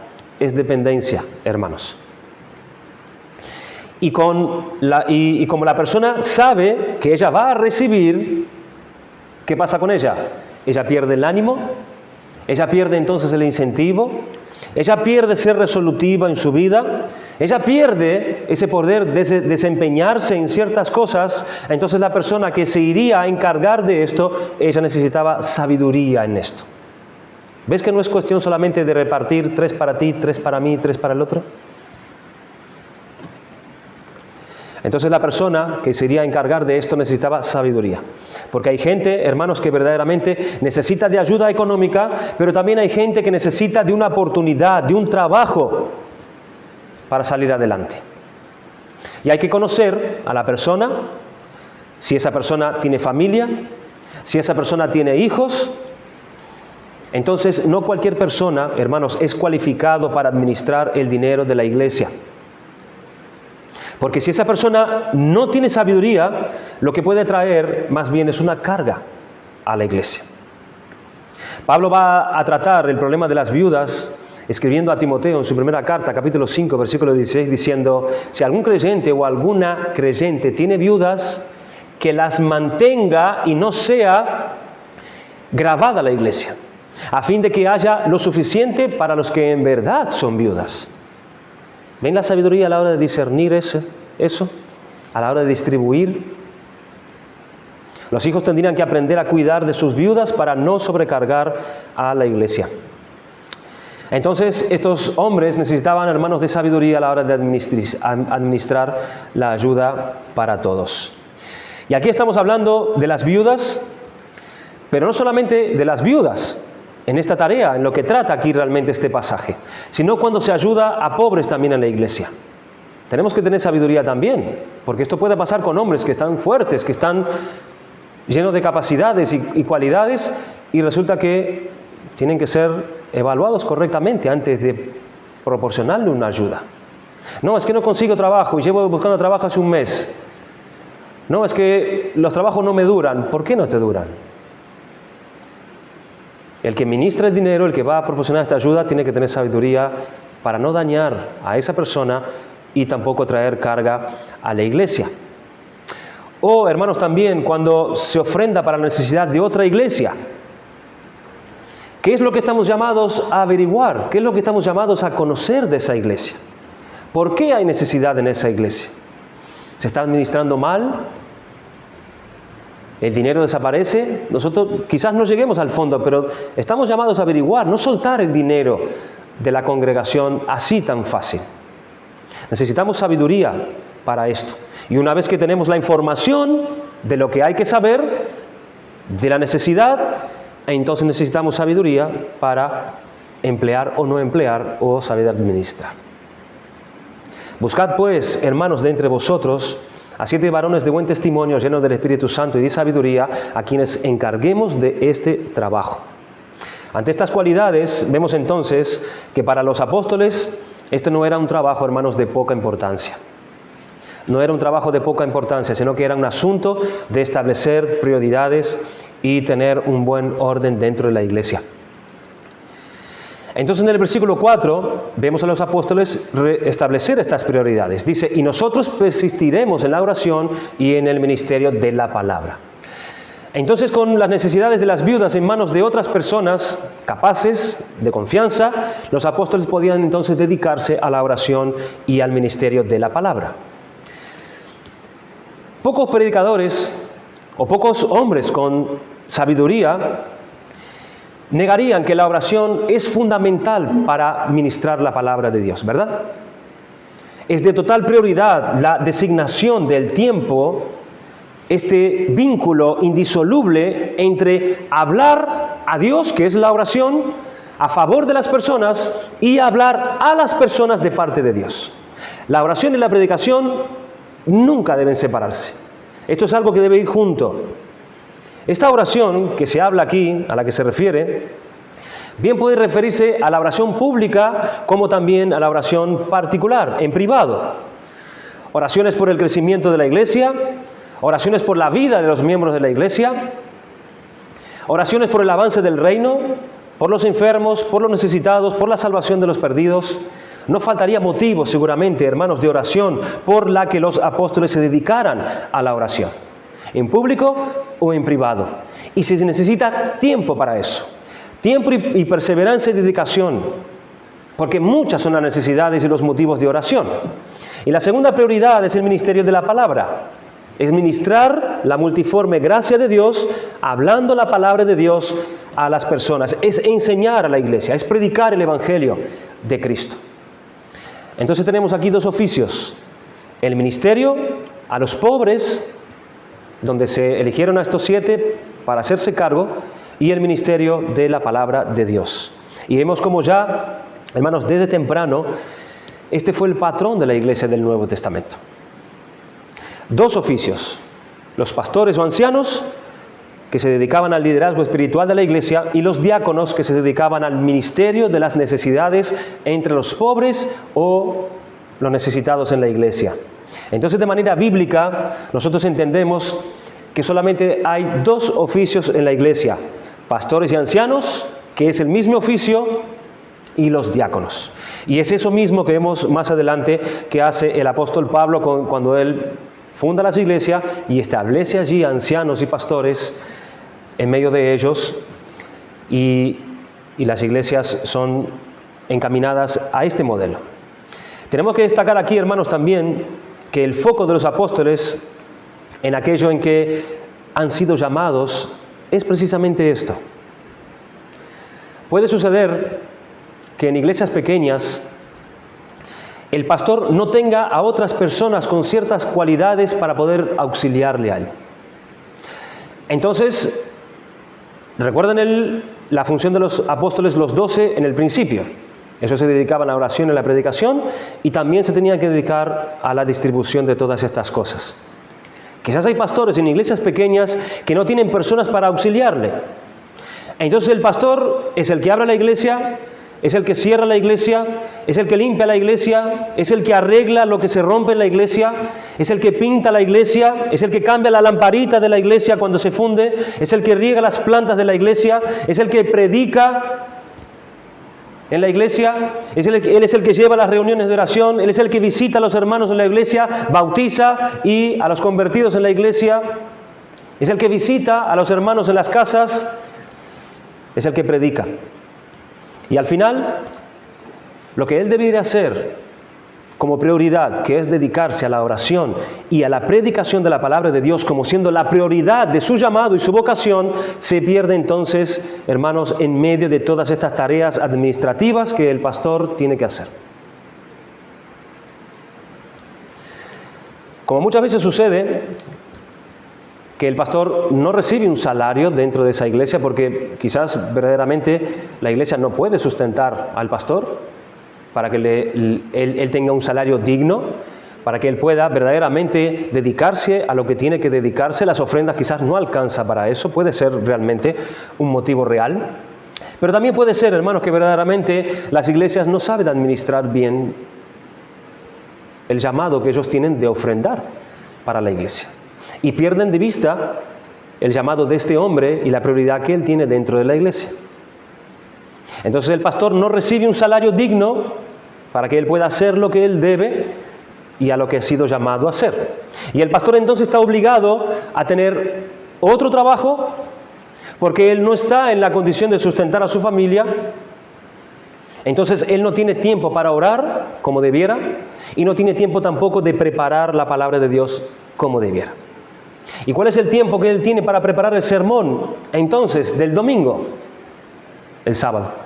es dependencia, hermanos. Y como la persona sabe que ella va a recibir, ¿qué pasa con ella? Ella pierde el ánimo, ella pierde entonces el incentivo, ella pierde ser resolutiva en su vida, ella pierde ese poder de desempeñarse en ciertas cosas. Entonces la persona que se iría a encargar de esto, ella necesitaba sabiduría en esto. ¿Ves que no es cuestión solamente de repartir 3 para ti, 3 para mí, 3 para el otro? Entonces la persona que se iría a encargar de esto necesitaba sabiduría. Porque hay gente, hermanos, que verdaderamente necesita de ayuda económica, pero también hay gente que necesita de una oportunidad, de un trabajo para salir adelante. Y hay que conocer a la persona, si esa persona tiene familia, si esa persona tiene hijos. Entonces no cualquier persona, hermanos, es cualificado para administrar el dinero de la iglesia. Porque si esa persona no tiene sabiduría, lo que puede traer más bien es una carga a la iglesia. Pablo va a tratar el problema de las viudas escribiendo a Timoteo en su primera carta, capítulo 5, versículo 16, diciendo: si algún creyente o alguna creyente tiene viudas, que las mantenga y no sea grabada la iglesia, a fin de que haya lo suficiente para los que en verdad son viudas. ¿Ven la sabiduría a la hora de discernir eso? A la hora de distribuir. Los hijos tendrían que aprender a cuidar de sus viudas para no sobrecargar a la iglesia. Entonces, estos hombres necesitaban, hermanos, de sabiduría a la hora de administrar la ayuda para todos. Y aquí estamos hablando de las viudas, pero no solamente de las viudas en esta tarea, en lo que trata aquí realmente este pasaje, sino cuando se ayuda a pobres también en la iglesia. Tenemos que tener sabiduría también, porque esto puede pasar con hombres que están fuertes, que están llenos de capacidades y cualidades, y resulta que tienen que ser evaluados correctamente antes de proporcionarle una ayuda. No, es que no consigo trabajo y llevo buscando trabajo hace un mes. No, es que los trabajos no me duran. ¿Por qué no te duran? El que ministra el dinero, el que va a proporcionar esta ayuda, tiene que tener sabiduría para no dañar a esa persona y tampoco traer carga a la iglesia. O, hermanos, también cuando se ofrenda para la necesidad de otra iglesia. ¿Qué es lo que estamos llamados a averiguar? ¿Qué es lo que estamos llamados a conocer de esa iglesia? ¿Por qué hay necesidad en esa iglesia? ¿Se está administrando mal? ¿El dinero desaparece? Nosotros quizás no lleguemos al fondo, pero estamos llamados a averiguar, no soltar el dinero de la congregación así tan fácil. Necesitamos sabiduría para esto. Y una vez que tenemos la información de lo que hay que saber, de la necesidad, entonces necesitamos sabiduría para emplear o no emplear o saber administrar. Buscad pues, hermanos, de entre vosotros a 7 varones de buen testimonio, llenos del Espíritu Santo y de sabiduría, a quienes encarguemos de este trabajo. Ante estas cualidades, vemos entonces que para los apóstoles este no era un trabajo, hermanos, de poca importancia. No era un trabajo de poca importancia, sino que era un asunto de establecer prioridades y tener un buen orden dentro de la iglesia. Entonces en el versículo 4 vemos a los apóstoles establecer estas prioridades. Dice, y nosotros persistiremos en la oración y en el ministerio de la palabra. Entonces, con las necesidades de las viudas en manos de otras personas capaces, de confianza, los apóstoles podían entonces dedicarse a la oración y al ministerio de la palabra. Pocos predicadores o pocos hombres con sabiduría negarían que la oración es fundamental para ministrar la palabra de Dios, ¿verdad? Es de total prioridad la designación del tiempo, este vínculo indisoluble entre hablar a Dios, que es la oración, a favor de las personas, y hablar a las personas de parte de Dios. La oración y la predicación nunca deben separarse. Esto es algo que debe ir junto. Esta oración que se habla aquí, a la que se refiere, bien puede referirse a la oración pública como también a la oración particular, en privado. Oraciones por el crecimiento de la iglesia, oraciones por la vida de los miembros de la iglesia, oraciones por el avance del reino, por los enfermos, por los necesitados, por la salvación de los perdidos. No faltaría motivo, seguramente, hermanos, de oración por la que los apóstoles se dedicaran a la oración, en público o en privado. Y se necesita tiempo para eso, tiempo y perseverancia y dedicación, porque muchas son las necesidades y los motivos de oración. Y la segunda prioridad es el ministerio de la palabra. Es ministrar la multiforme gracia de Dios, hablando la palabra de Dios a las personas. Es enseñar a la iglesia, es predicar el evangelio de Cristo. Entonces tenemos aquí 2 oficios. El ministerio a los pobres, donde se eligieron a estos 7 para hacerse cargo, y el ministerio de la palabra de Dios. Y vemos como ya, hermanos, desde temprano, este fue el patrón de la iglesia del Nuevo Testamento. 2 oficios, los pastores o ancianos, que se dedicaban al liderazgo espiritual de la iglesia, y los diáconos, que se dedicaban al ministerio de las necesidades entre los pobres o los necesitados en la iglesia. Entonces, de manera bíblica, nosotros entendemos que solamente hay 2 oficios en la iglesia: pastores y ancianos, que es el mismo oficio, y los diáconos. Y es eso mismo que vemos más adelante que hace el apóstol Pablo cuando él funda las iglesias y establece allí ancianos y pastores en medio de ellos, y las iglesias son encaminadas a este modelo. Tenemos que destacar aquí, hermanos, también que el foco de los apóstoles en aquello en que han sido llamados es precisamente esto. Puede suceder que en iglesias pequeñas el pastor no tenga a otras personas con ciertas cualidades para poder auxiliarle a él. Entonces, recuerden la función de los apóstoles, los 12 en el principio. Ellos se dedicaban a la oración y a la predicación, y también se tenían que dedicar a la distribución de todas estas cosas. Quizás hay pastores en iglesias pequeñas que no tienen personas para auxiliarle. Entonces el pastor es el que abre la iglesia, es el que cierra la iglesia, es el que limpia la iglesia, es el que arregla lo que se rompe en la iglesia, es el que pinta la iglesia, es el que cambia la lamparita de la iglesia cuando se funde, es el que riega las plantas de la iglesia, es el que predica. en la iglesia, Él es el que lleva las reuniones de oración, Él es el que visita a los hermanos en la iglesia, bautiza y a los convertidos en la iglesia, es el que visita a los hermanos en las casas, es el que predica. Y al final, lo que Él debería hacer como prioridad, que es dedicarse a la oración y a la predicación de la palabra de Dios como siendo la prioridad de su llamado y su vocación, se pierde entonces, hermanos, en medio de todas estas tareas administrativas que el pastor tiene que hacer. Como muchas veces sucede, que el pastor no recibe un salario dentro de esa iglesia porque quizás verdaderamente la iglesia no puede sustentar al pastor, para que él tenga un salario digno, para que él pueda verdaderamente dedicarse a lo que tiene que dedicarse. Las ofrendas quizás no alcanza para eso, puede ser realmente un motivo real. Pero también puede ser, hermanos, que verdaderamente las iglesias no saben administrar bien el llamado que ellos tienen de ofrendar para la iglesia. Y pierden de vista el llamado de este hombre y la prioridad que él tiene dentro de la iglesia. Entonces el pastor no recibe un salario digno para que él pueda hacer lo que él debe y a lo que ha sido llamado a hacer. Y el pastor entonces está obligado a tener otro trabajo porque él no está en la condición de sustentar a su familia. Entonces él no tiene tiempo para orar como debiera y no tiene tiempo tampoco de preparar la palabra de Dios como debiera. ¿Y cuál es el tiempo que él tiene para preparar el sermón entonces del domingo? El sábado.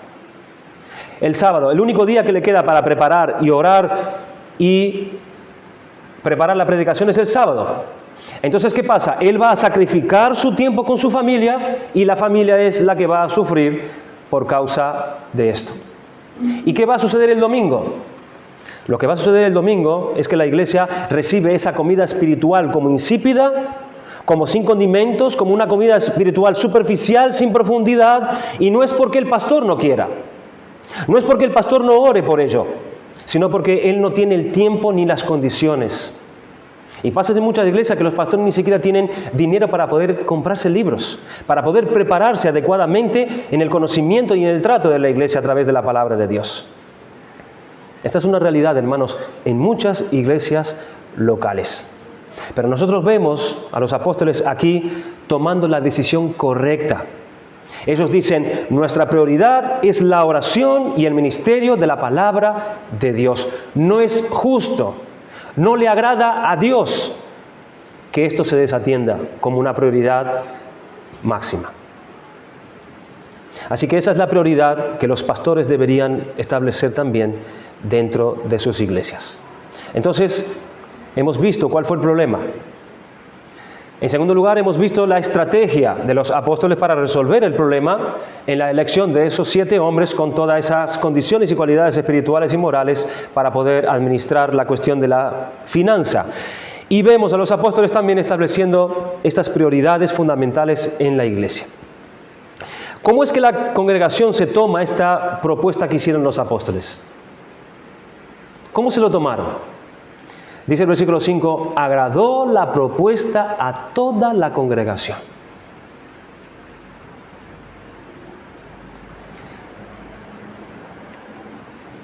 El sábado, el único día que le queda para preparar y orar y preparar la predicación es el sábado. Entonces, ¿qué pasa? Él va a sacrificar su tiempo con su familia y la familia es la que va a sufrir por causa de esto. ¿Y qué va a suceder el domingo? Lo que va a suceder el domingo es que la iglesia recibe esa comida espiritual como insípida, como sin condimentos, como una comida espiritual superficial, sin profundidad, y no es porque el pastor no quiera. No es porque el pastor no ore por ello, sino porque él no tiene el tiempo ni las condiciones. Y pasa en muchas iglesias que los pastores ni siquiera tienen dinero para poder comprarse libros, para poder prepararse adecuadamente en el conocimiento y en el trato de la iglesia a través de la palabra de Dios. Esta es una realidad, hermanos, en muchas iglesias locales. Pero nosotros vemos a los apóstoles aquí tomando la decisión correcta. Ellos dicen, nuestra prioridad es la oración y el ministerio de la palabra de Dios. No es justo, no le agrada a Dios que esto se desatienda como una prioridad máxima. Así que esa es la prioridad que los pastores deberían establecer también dentro de sus iglesias. Entonces, hemos visto cuál fue el problema. En segundo lugar, hemos visto la estrategia de los apóstoles para resolver el problema en la elección de esos 7 hombres con todas esas condiciones y cualidades espirituales y morales para poder administrar la cuestión de la finanza. Y vemos a los apóstoles también estableciendo estas prioridades fundamentales en la iglesia. ¿Cómo es que la congregación se toma esta propuesta que hicieron los apóstoles? ¿Cómo se lo tomaron? Dice el versículo 5, agradó la propuesta a toda la congregación.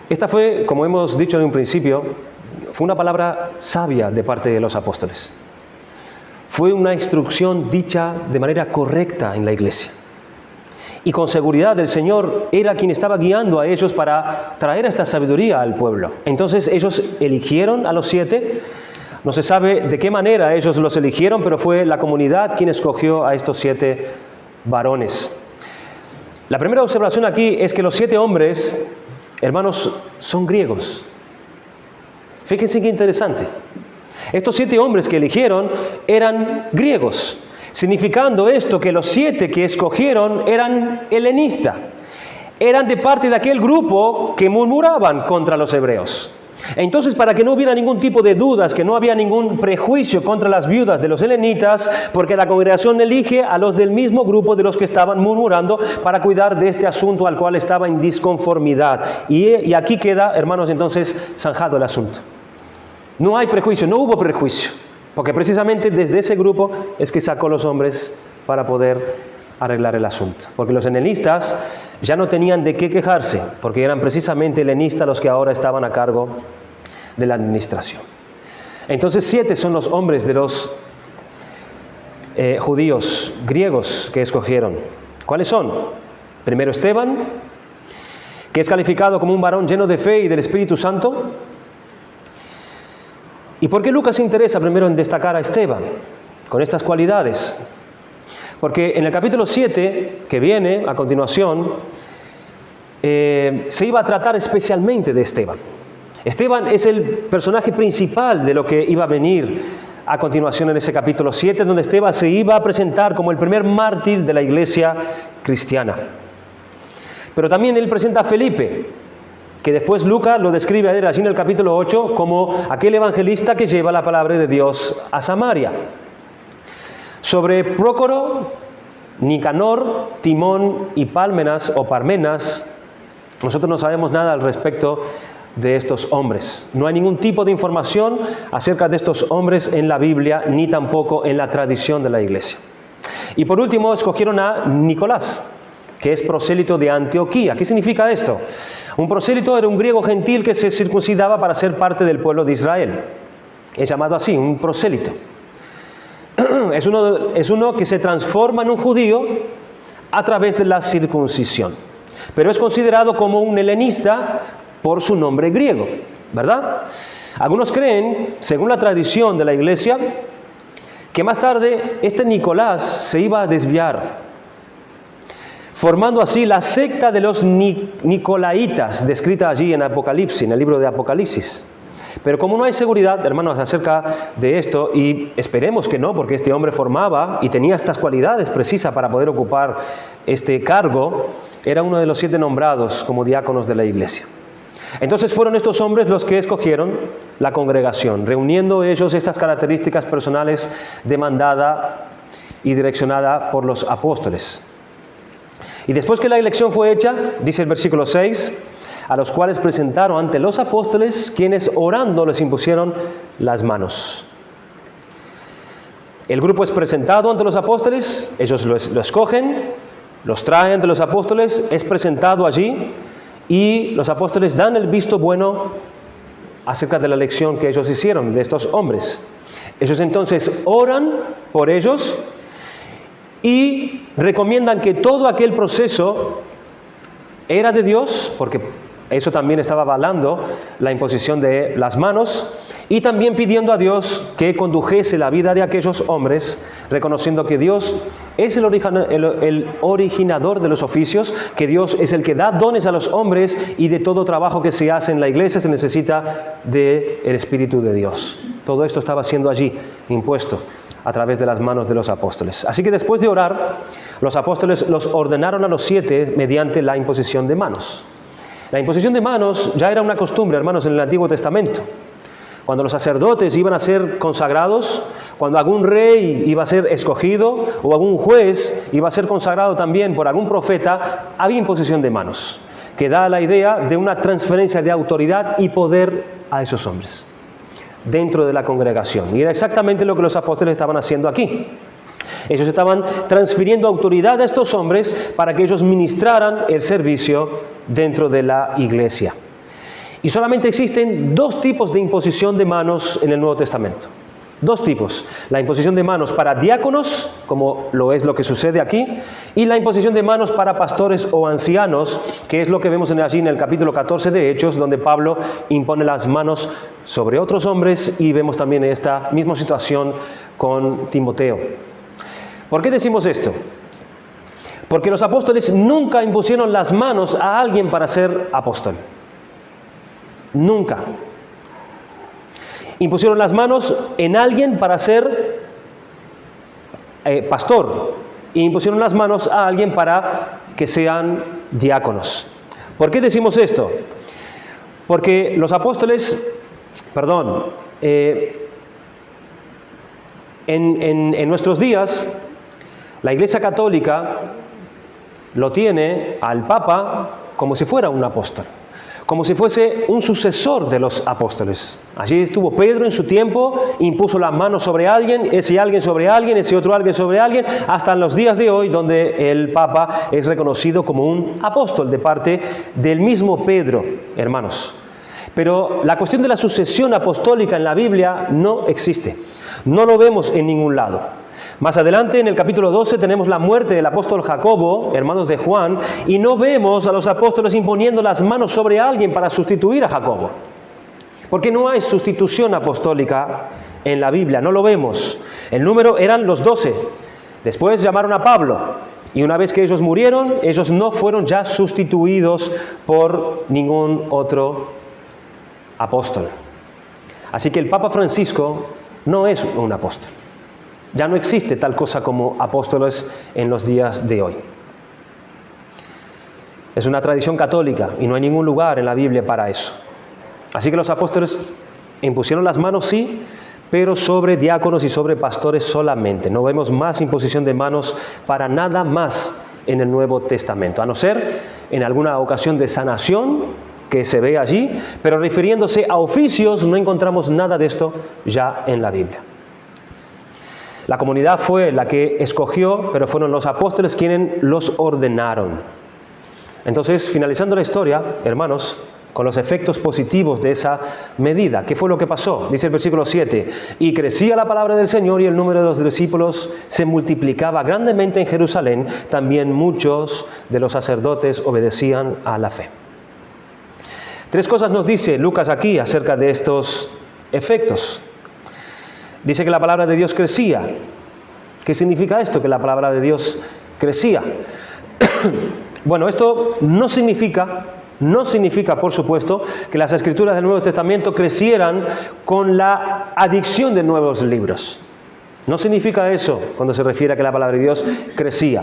Esta fue, como hemos dicho en un principio, fue una palabra sabia de parte de los apóstoles. Fue una instrucción dicha de manera correcta en la iglesia. Y con seguridad el Señor era quien estaba guiando a ellos para traer esta sabiduría al pueblo. Entonces ellos eligieron a los 7. No se sabe de qué manera ellos los eligieron, pero fue la comunidad quien escogió a estos 7 varones. La primera observación aquí es que los 7 hombres, hermanos, son griegos. Fíjense qué interesante. Estos 7 hombres que eligieron eran griegos. Significando esto que los 7 que escogieron eran helenistas, eran de parte de aquel grupo que murmuraban contra los hebreos. Entonces, para que no hubiera ningún tipo de dudas, que no había ningún prejuicio contra las viudas de los helenitas, porque la congregación elige a los del mismo grupo de los que estaban murmurando para cuidar de este asunto al cual estaba en disconformidad. Y aquí queda, hermanos, entonces zanjado el asunto. No hay prejuicio, no hubo prejuicio. Porque precisamente desde ese grupo es que sacó los hombres para poder arreglar el asunto. Porque los helenistas ya no tenían de qué quejarse, porque eran precisamente helenistas los que ahora estaban a cargo de la administración. Entonces 7 son los hombres de los judíos griegos que escogieron. ¿Cuáles son? Primero Esteban, que es calificado como un varón lleno de fe y del Espíritu Santo. ¿Y por qué Lucas se interesa primero en destacar a Esteban con estas cualidades? Porque en el capítulo 7, que viene a continuación, se iba a tratar especialmente de Esteban. Esteban es el personaje principal de lo que iba a venir a continuación en ese capítulo 7, donde Esteban se iba a presentar como el primer mártir de la iglesia cristiana. Pero también él presenta a Felipe, que después Lucas lo describe a él allí en el capítulo 8 como aquel evangelista que lleva la palabra de Dios a Samaria. Sobre Prócoro, Nicanor, Timón y Pármenas o Parmenas, nosotros no sabemos nada al respecto de estos hombres. No hay ningún tipo de información acerca de estos hombres en la Biblia, ni tampoco en la tradición de la iglesia. Y por último, escogieron a Nicolás, que es prosélito de Antioquía. ¿Qué significa esto? Un prosélito era un griego gentil que se circuncidaba para ser parte del pueblo de Israel. Es llamado así, un prosélito. Es uno que se transforma en un judío a través de la circuncisión. Pero es considerado como un helenista por su nombre griego, ¿verdad? Algunos creen, según la tradición de la iglesia, que más tarde este Nicolás se iba a desviar, formando así la secta de los Nicolaitas, descrita allí en Apocalipsis, en el libro de Apocalipsis. Pero como no hay seguridad, hermanos, acerca de esto, y esperemos que no, porque este hombre formaba y tenía estas cualidades precisas para poder ocupar este cargo, era uno de los 7 nombrados como diáconos de la iglesia. Entonces fueron estos hombres los que escogieron la congregación, reuniendo ellos estas características personales demandada y direccionada por los apóstoles. Y después que la elección fue hecha, dice el versículo 6, a los cuales presentaron ante los apóstoles, quienes orando les impusieron las manos. El grupo es presentado ante los apóstoles, ellos lo escogen, los traen ante los apóstoles, es presentado allí, y los apóstoles dan el visto bueno acerca de la elección que ellos hicieron de estos hombres. Ellos entonces oran por ellos y recomiendan que todo aquel proceso era de Dios, porque eso también estaba avalando la imposición de las manos, y también pidiendo a Dios que condujese la vida de aquellos hombres, reconociendo que Dios es el originador de los oficios, que Dios es el que da dones a los hombres, y de todo trabajo que se hace en la iglesia se necesita del Espíritu de Dios. Todo esto estaba siendo allí impuesto a través de las manos de los apóstoles. Así que después de orar, los apóstoles los ordenaron a los 7 mediante la imposición de manos. La imposición de manos ya era una costumbre, hermanos, en el Antiguo Testamento. Cuando los sacerdotes iban a ser consagrados, cuando algún rey iba a ser escogido o algún juez iba a ser consagrado también por algún profeta, había imposición de manos, que da la idea de una transferencia de autoridad y poder a esos hombres dentro de la congregación. Y era exactamente lo que los apóstoles estaban haciendo aquí. Ellos estaban transfiriendo autoridad a estos hombres para que ellos ministraran el servicio dentro de la iglesia. Y solamente existen 2 tipos de imposición de manos en el Nuevo Testamento. 2 tipos. La imposición de manos para diáconos, como lo es lo que sucede aquí, y la imposición de manos para pastores o ancianos, que es lo que vemos allí en el capítulo 14 de Hechos, donde Pablo impone las manos sobre otros hombres, y vemos también esta misma situación con Timoteo. ¿Por qué decimos esto? Porque los apóstoles nunca impusieron las manos a alguien para ser apóstol. Nunca. Impusieron las manos en alguien para ser pastor. E impusieron las manos a alguien para que sean diáconos. ¿Por qué decimos esto? Porque los apóstoles, en nuestros días, la Iglesia Católica lo tiene al Papa como si fuera un apóstol, como si fuese un sucesor de los apóstoles. Allí estuvo Pedro en su tiempo, impuso la mano sobre alguien, ese alguien sobre alguien, ese otro alguien sobre alguien, hasta en los días de hoy, donde el Papa es reconocido como un apóstol de parte del mismo Pedro, hermanos. Pero la cuestión de la sucesión apostólica en la Biblia no existe. No lo vemos en ningún lado. Más adelante, en el capítulo 12, tenemos la muerte del apóstol Jacobo, hermanos de Juan, y no vemos a los apóstoles imponiendo las manos sobre alguien para sustituir a Jacobo. Porque no hay sustitución apostólica en la Biblia, no lo vemos. El número eran los 12. Después llamaron a Pablo, y una vez que ellos murieron, ellos no fueron ya sustituidos por ningún otro apóstol. Así que el Papa Francisco no es un apóstol. Ya no existe tal cosa como apóstoles en los días de hoy. Es una tradición católica y no hay ningún lugar en la Biblia para eso. Así que los apóstoles impusieron las manos, sí, pero sobre diáconos y sobre pastores solamente. No vemos más imposición de manos para nada más en el Nuevo Testamento, a no ser en alguna ocasión de sanación que se ve allí, pero refiriéndose a oficios no encontramos nada de esto ya en la Biblia. La comunidad fue la que escogió, pero fueron los apóstoles quienes los ordenaron. Entonces, finalizando la historia, hermanos, con los efectos positivos de esa medida, ¿qué fue lo que pasó? Dice el versículo 7, y crecía la palabra del Señor y el número de los discípulos se multiplicaba grandemente en Jerusalén, también muchos de los sacerdotes obedecían a la fe. Tres cosas nos dice Lucas aquí acerca de estos efectos. Dice que la palabra de Dios crecía. ¿Qué significa esto, que la palabra de Dios crecía? Bueno, esto no significa, por supuesto, que las escrituras del Nuevo Testamento crecieran con la adicción de nuevos libros. No significa eso cuando se refiere a que la palabra de Dios crecía.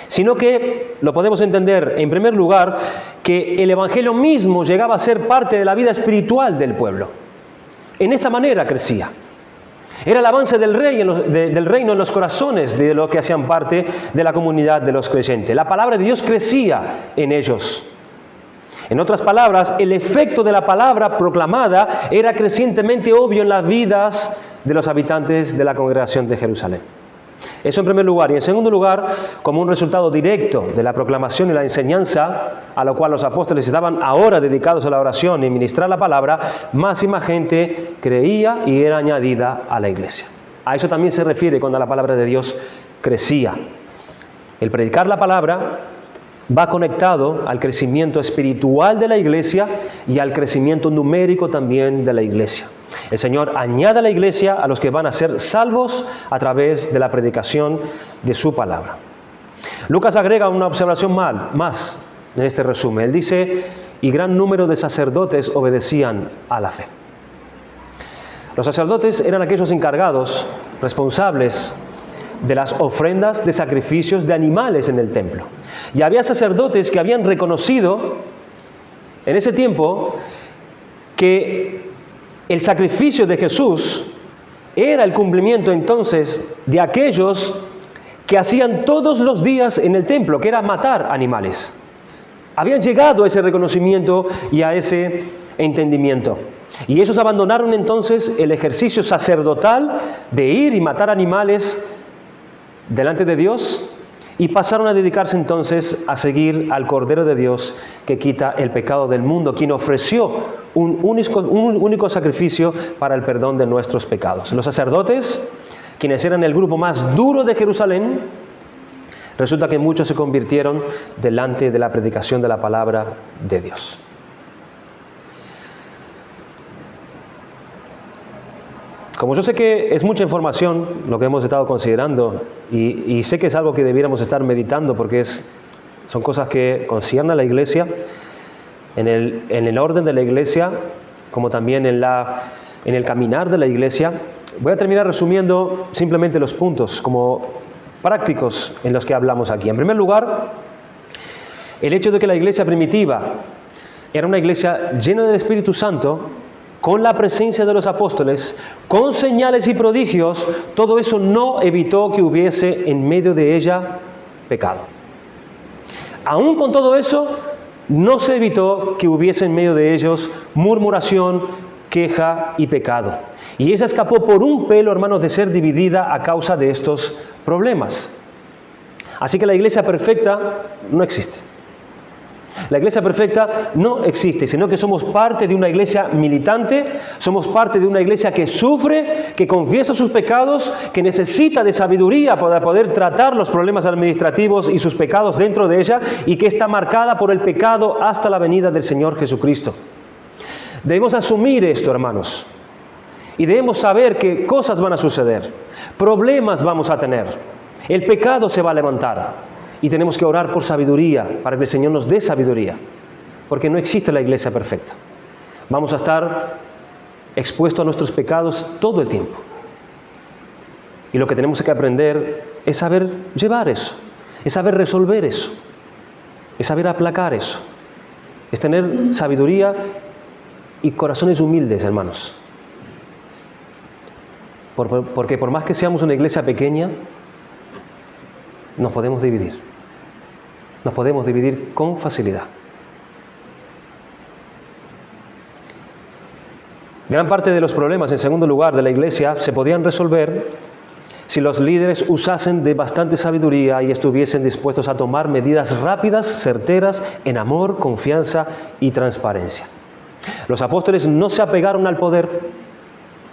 Sino que lo podemos entender, en primer lugar, que el Evangelio mismo llegaba a ser parte de la vida espiritual del pueblo. En esa manera crecía. Era el avance del reino en los corazones de los que hacían parte de la comunidad de los creyentes. La palabra de Dios crecía en ellos. En otras palabras, el efecto de la palabra proclamada era crecientemente obvio en las vidas de los habitantes de la congregación de Jerusalén. Eso en primer lugar. Y en segundo lugar, como un resultado directo de la proclamación y la enseñanza, a lo cual los apóstoles estaban ahora dedicados a la oración y ministrar la palabra, más y más gente creía y era añadida a la iglesia. A eso también se refiere cuando la palabra de Dios crecía. El predicar la palabra va conectado al crecimiento espiritual de la iglesia y al crecimiento numérico también de la iglesia. El Señor añade a la iglesia a los que van a ser salvos a través de la predicación de su palabra. Lucas agrega una observación más en este resumen. Él dice, y gran número de sacerdotes obedecían a la fe. Los sacerdotes eran aquellos encargados, responsables de las ofrendas de sacrificios de animales en el templo. Y había sacerdotes que habían reconocido en ese tiempo que el sacrificio de Jesús era el cumplimiento entonces de aquellos que hacían todos los días en el templo, que era matar animales. Habían llegado a ese reconocimiento y a ese entendimiento. Y ellos abandonaron entonces el ejercicio sacerdotal de ir y matar animales delante de Dios y pasaron a dedicarse entonces a seguir al Cordero de Dios que quita el pecado del mundo, quien ofreció un único sacrificio para el perdón de nuestros pecados. Los sacerdotes, quienes eran el grupo más duro de Jerusalén, resulta que muchos se convirtieron delante de la predicación de la palabra de Dios. Como yo sé que es mucha información lo que hemos estado considerando y sé que es algo que debiéramos estar meditando porque son cosas que conciernen a la iglesia, en el orden de la iglesia, como también en el caminar de la iglesia, voy a terminar resumiendo simplemente los puntos como prácticos en los que hablamos aquí. En primer lugar, el hecho de que la iglesia primitiva era una iglesia llena del Espíritu Santo, con la presencia de los apóstoles, con señales y prodigios, todo eso no evitó que hubiese en medio de ella pecado. Aún con todo eso, no se evitó que hubiese en medio de ellos murmuración, queja y pecado. Y ella escapó por un pelo, hermanos, de ser dividida a causa de estos problemas. Así que la iglesia perfecta no existe. La iglesia perfecta no existe, sino que somos parte de una iglesia militante, somos parte de una iglesia que sufre, que confiesa sus pecados, que necesita de sabiduría para poder tratar los problemas administrativos y sus pecados dentro de ella, y que está marcada por el pecado hasta la venida del Señor Jesucristo. Debemos asumir esto, hermanos, y debemos saber que cosas van a suceder, problemas vamos a tener, el pecado se va a levantar. Y tenemos que orar por sabiduría, para que el Señor nos dé sabiduría, porque no existe la iglesia perfecta. Vamos a estar expuestos a nuestros pecados todo el tiempo. Y lo que tenemos que aprender es saber llevar eso, es saber resolver eso, es saber aplacar eso, es tener sabiduría y corazones humildes, hermanos. Porque por más que seamos una iglesia pequeña, nos podemos dividir. Nos podemos dividir con facilidad. Gran parte de los problemas, en segundo lugar, de la iglesia se podrían resolver si los líderes usasen de bastante sabiduría y estuviesen dispuestos a tomar medidas rápidas, certeras, en amor, confianza y transparencia. Los apóstoles no se apegaron al poder.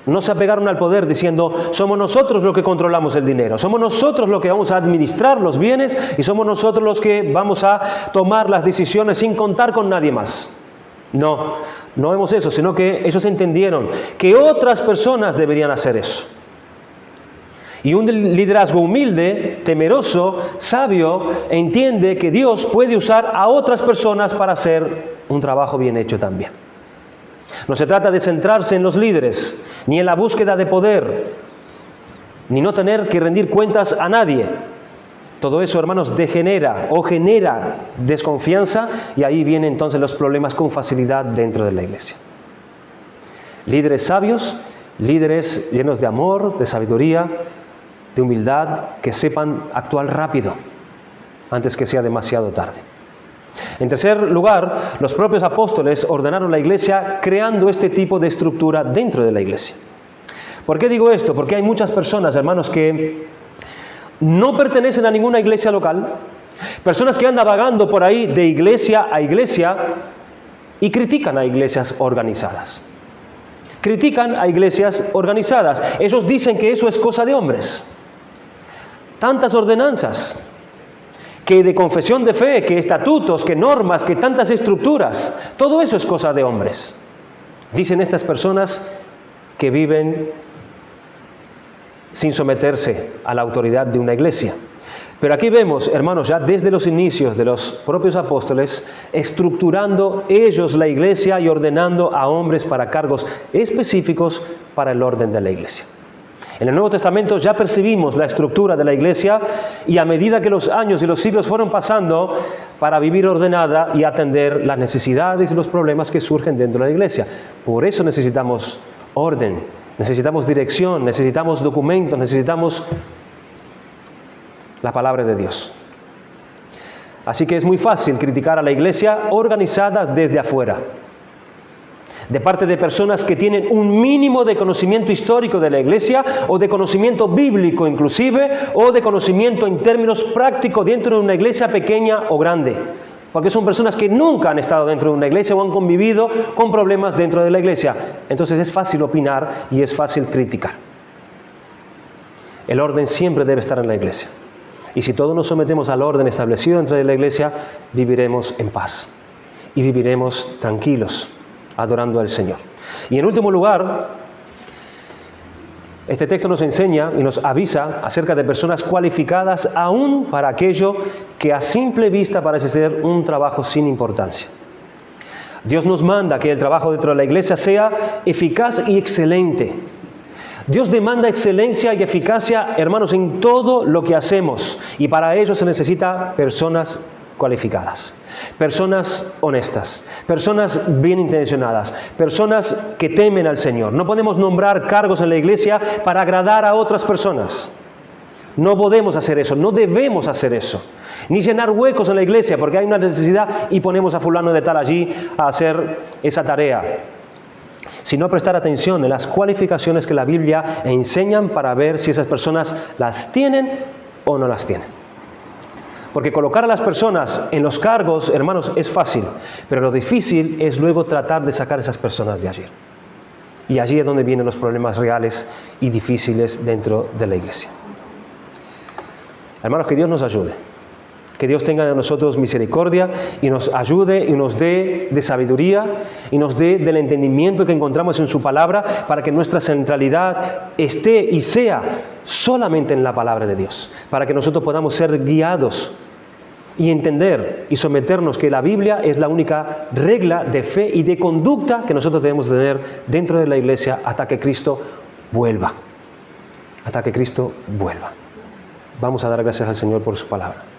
No se apegaron al poder diciendo, somos nosotros los que controlamos el dinero, somos nosotros los que vamos a administrar los bienes y somos nosotros los que vamos a tomar las decisiones sin contar con nadie más. No vemos eso, sino que ellos entendieron que otras personas deberían hacer eso. Y un liderazgo humilde, temeroso, sabio, entiende que Dios puede usar a otras personas para hacer un trabajo bien hecho también. No se trata de centrarse en los líderes, ni en la búsqueda de poder, ni no tener que rendir cuentas a nadie. Todo eso, hermanos, degenera o genera desconfianza y ahí vienen entonces los problemas con facilidad dentro de la iglesia. Líderes sabios, líderes llenos de amor, de sabiduría, de humildad, que sepan actuar rápido antes que sea demasiado tarde. En tercer lugar, los propios apóstoles ordenaron la iglesia creando este tipo de estructura dentro de la iglesia. ¿Por qué digo esto? Porque hay muchas personas, hermanos, que no pertenecen a ninguna iglesia local, personas que andan vagando por ahí de iglesia a iglesia y critican a iglesias organizadas. Critican a iglesias organizadas. Ellos dicen que eso es cosa de hombres. Tantas ordenanzas, que de confesión de fe, que estatutos, que normas, que tantas estructuras, todo eso es cosa de hombres. Dicen estas personas que viven sin someterse a la autoridad de una iglesia. Pero aquí vemos, hermanos, ya desde los inicios de los propios apóstoles, estructurando ellos la iglesia y ordenando a hombres para cargos específicos para el orden de la iglesia. En el Nuevo Testamento ya percibimos la estructura de la iglesia y a medida que los años y los siglos fueron pasando para vivir ordenada y atender las necesidades y los problemas que surgen dentro de la iglesia. Por eso necesitamos orden, necesitamos dirección, necesitamos documentos, necesitamos la palabra de Dios. Así que es muy fácil criticar a la iglesia organizada desde afuera, de parte de personas que tienen un mínimo de conocimiento histórico de la iglesia o de conocimiento bíblico inclusive o de conocimiento en términos prácticos dentro de una iglesia pequeña o grande, porque son personas que nunca han estado dentro de una iglesia o han convivido con problemas dentro de la iglesia. Entonces es fácil opinar y es fácil criticar. El orden siempre debe estar en la iglesia. Y si todos nos sometemos al orden establecido dentro de la iglesia, viviremos en paz y viviremos tranquilos, adorando al Señor. Y en último lugar, este texto nos enseña y nos avisa acerca de personas cualificadas aún para aquello que a simple vista parece ser un trabajo sin importancia. Dios nos manda que el trabajo dentro de la iglesia sea eficaz y excelente. Dios demanda excelencia y eficacia, hermanos, en todo lo que hacemos, y para ello se necesita personas cualificadas, personas honestas, personas bien intencionadas, personas que temen al Señor. No podemos nombrar cargos en la iglesia para agradar a otras personas. No podemos hacer eso, no debemos hacer eso. Ni llenar huecos en la iglesia porque hay una necesidad y ponemos a fulano de tal allí a hacer esa tarea. Sino prestar atención en las cualificaciones que la Biblia enseñan para ver si esas personas las tienen o no las tienen. Porque colocar a las personas en los cargos, hermanos, es fácil, pero lo difícil es luego tratar de sacar a esas personas de allí. Y allí es donde vienen los problemas reales y difíciles dentro de la iglesia. Hermanos, que Dios nos ayude. Que Dios tenga de nosotros misericordia y nos ayude y nos dé de sabiduría y nos dé del entendimiento que encontramos en su palabra para que nuestra centralidad esté y sea solamente en la palabra de Dios. Para que nosotros podamos ser guiados y entender y someternos que la Biblia es la única regla de fe y de conducta que nosotros debemos tener dentro de la iglesia hasta que Cristo vuelva. Hasta que Cristo vuelva. Vamos a dar gracias al Señor por su palabra.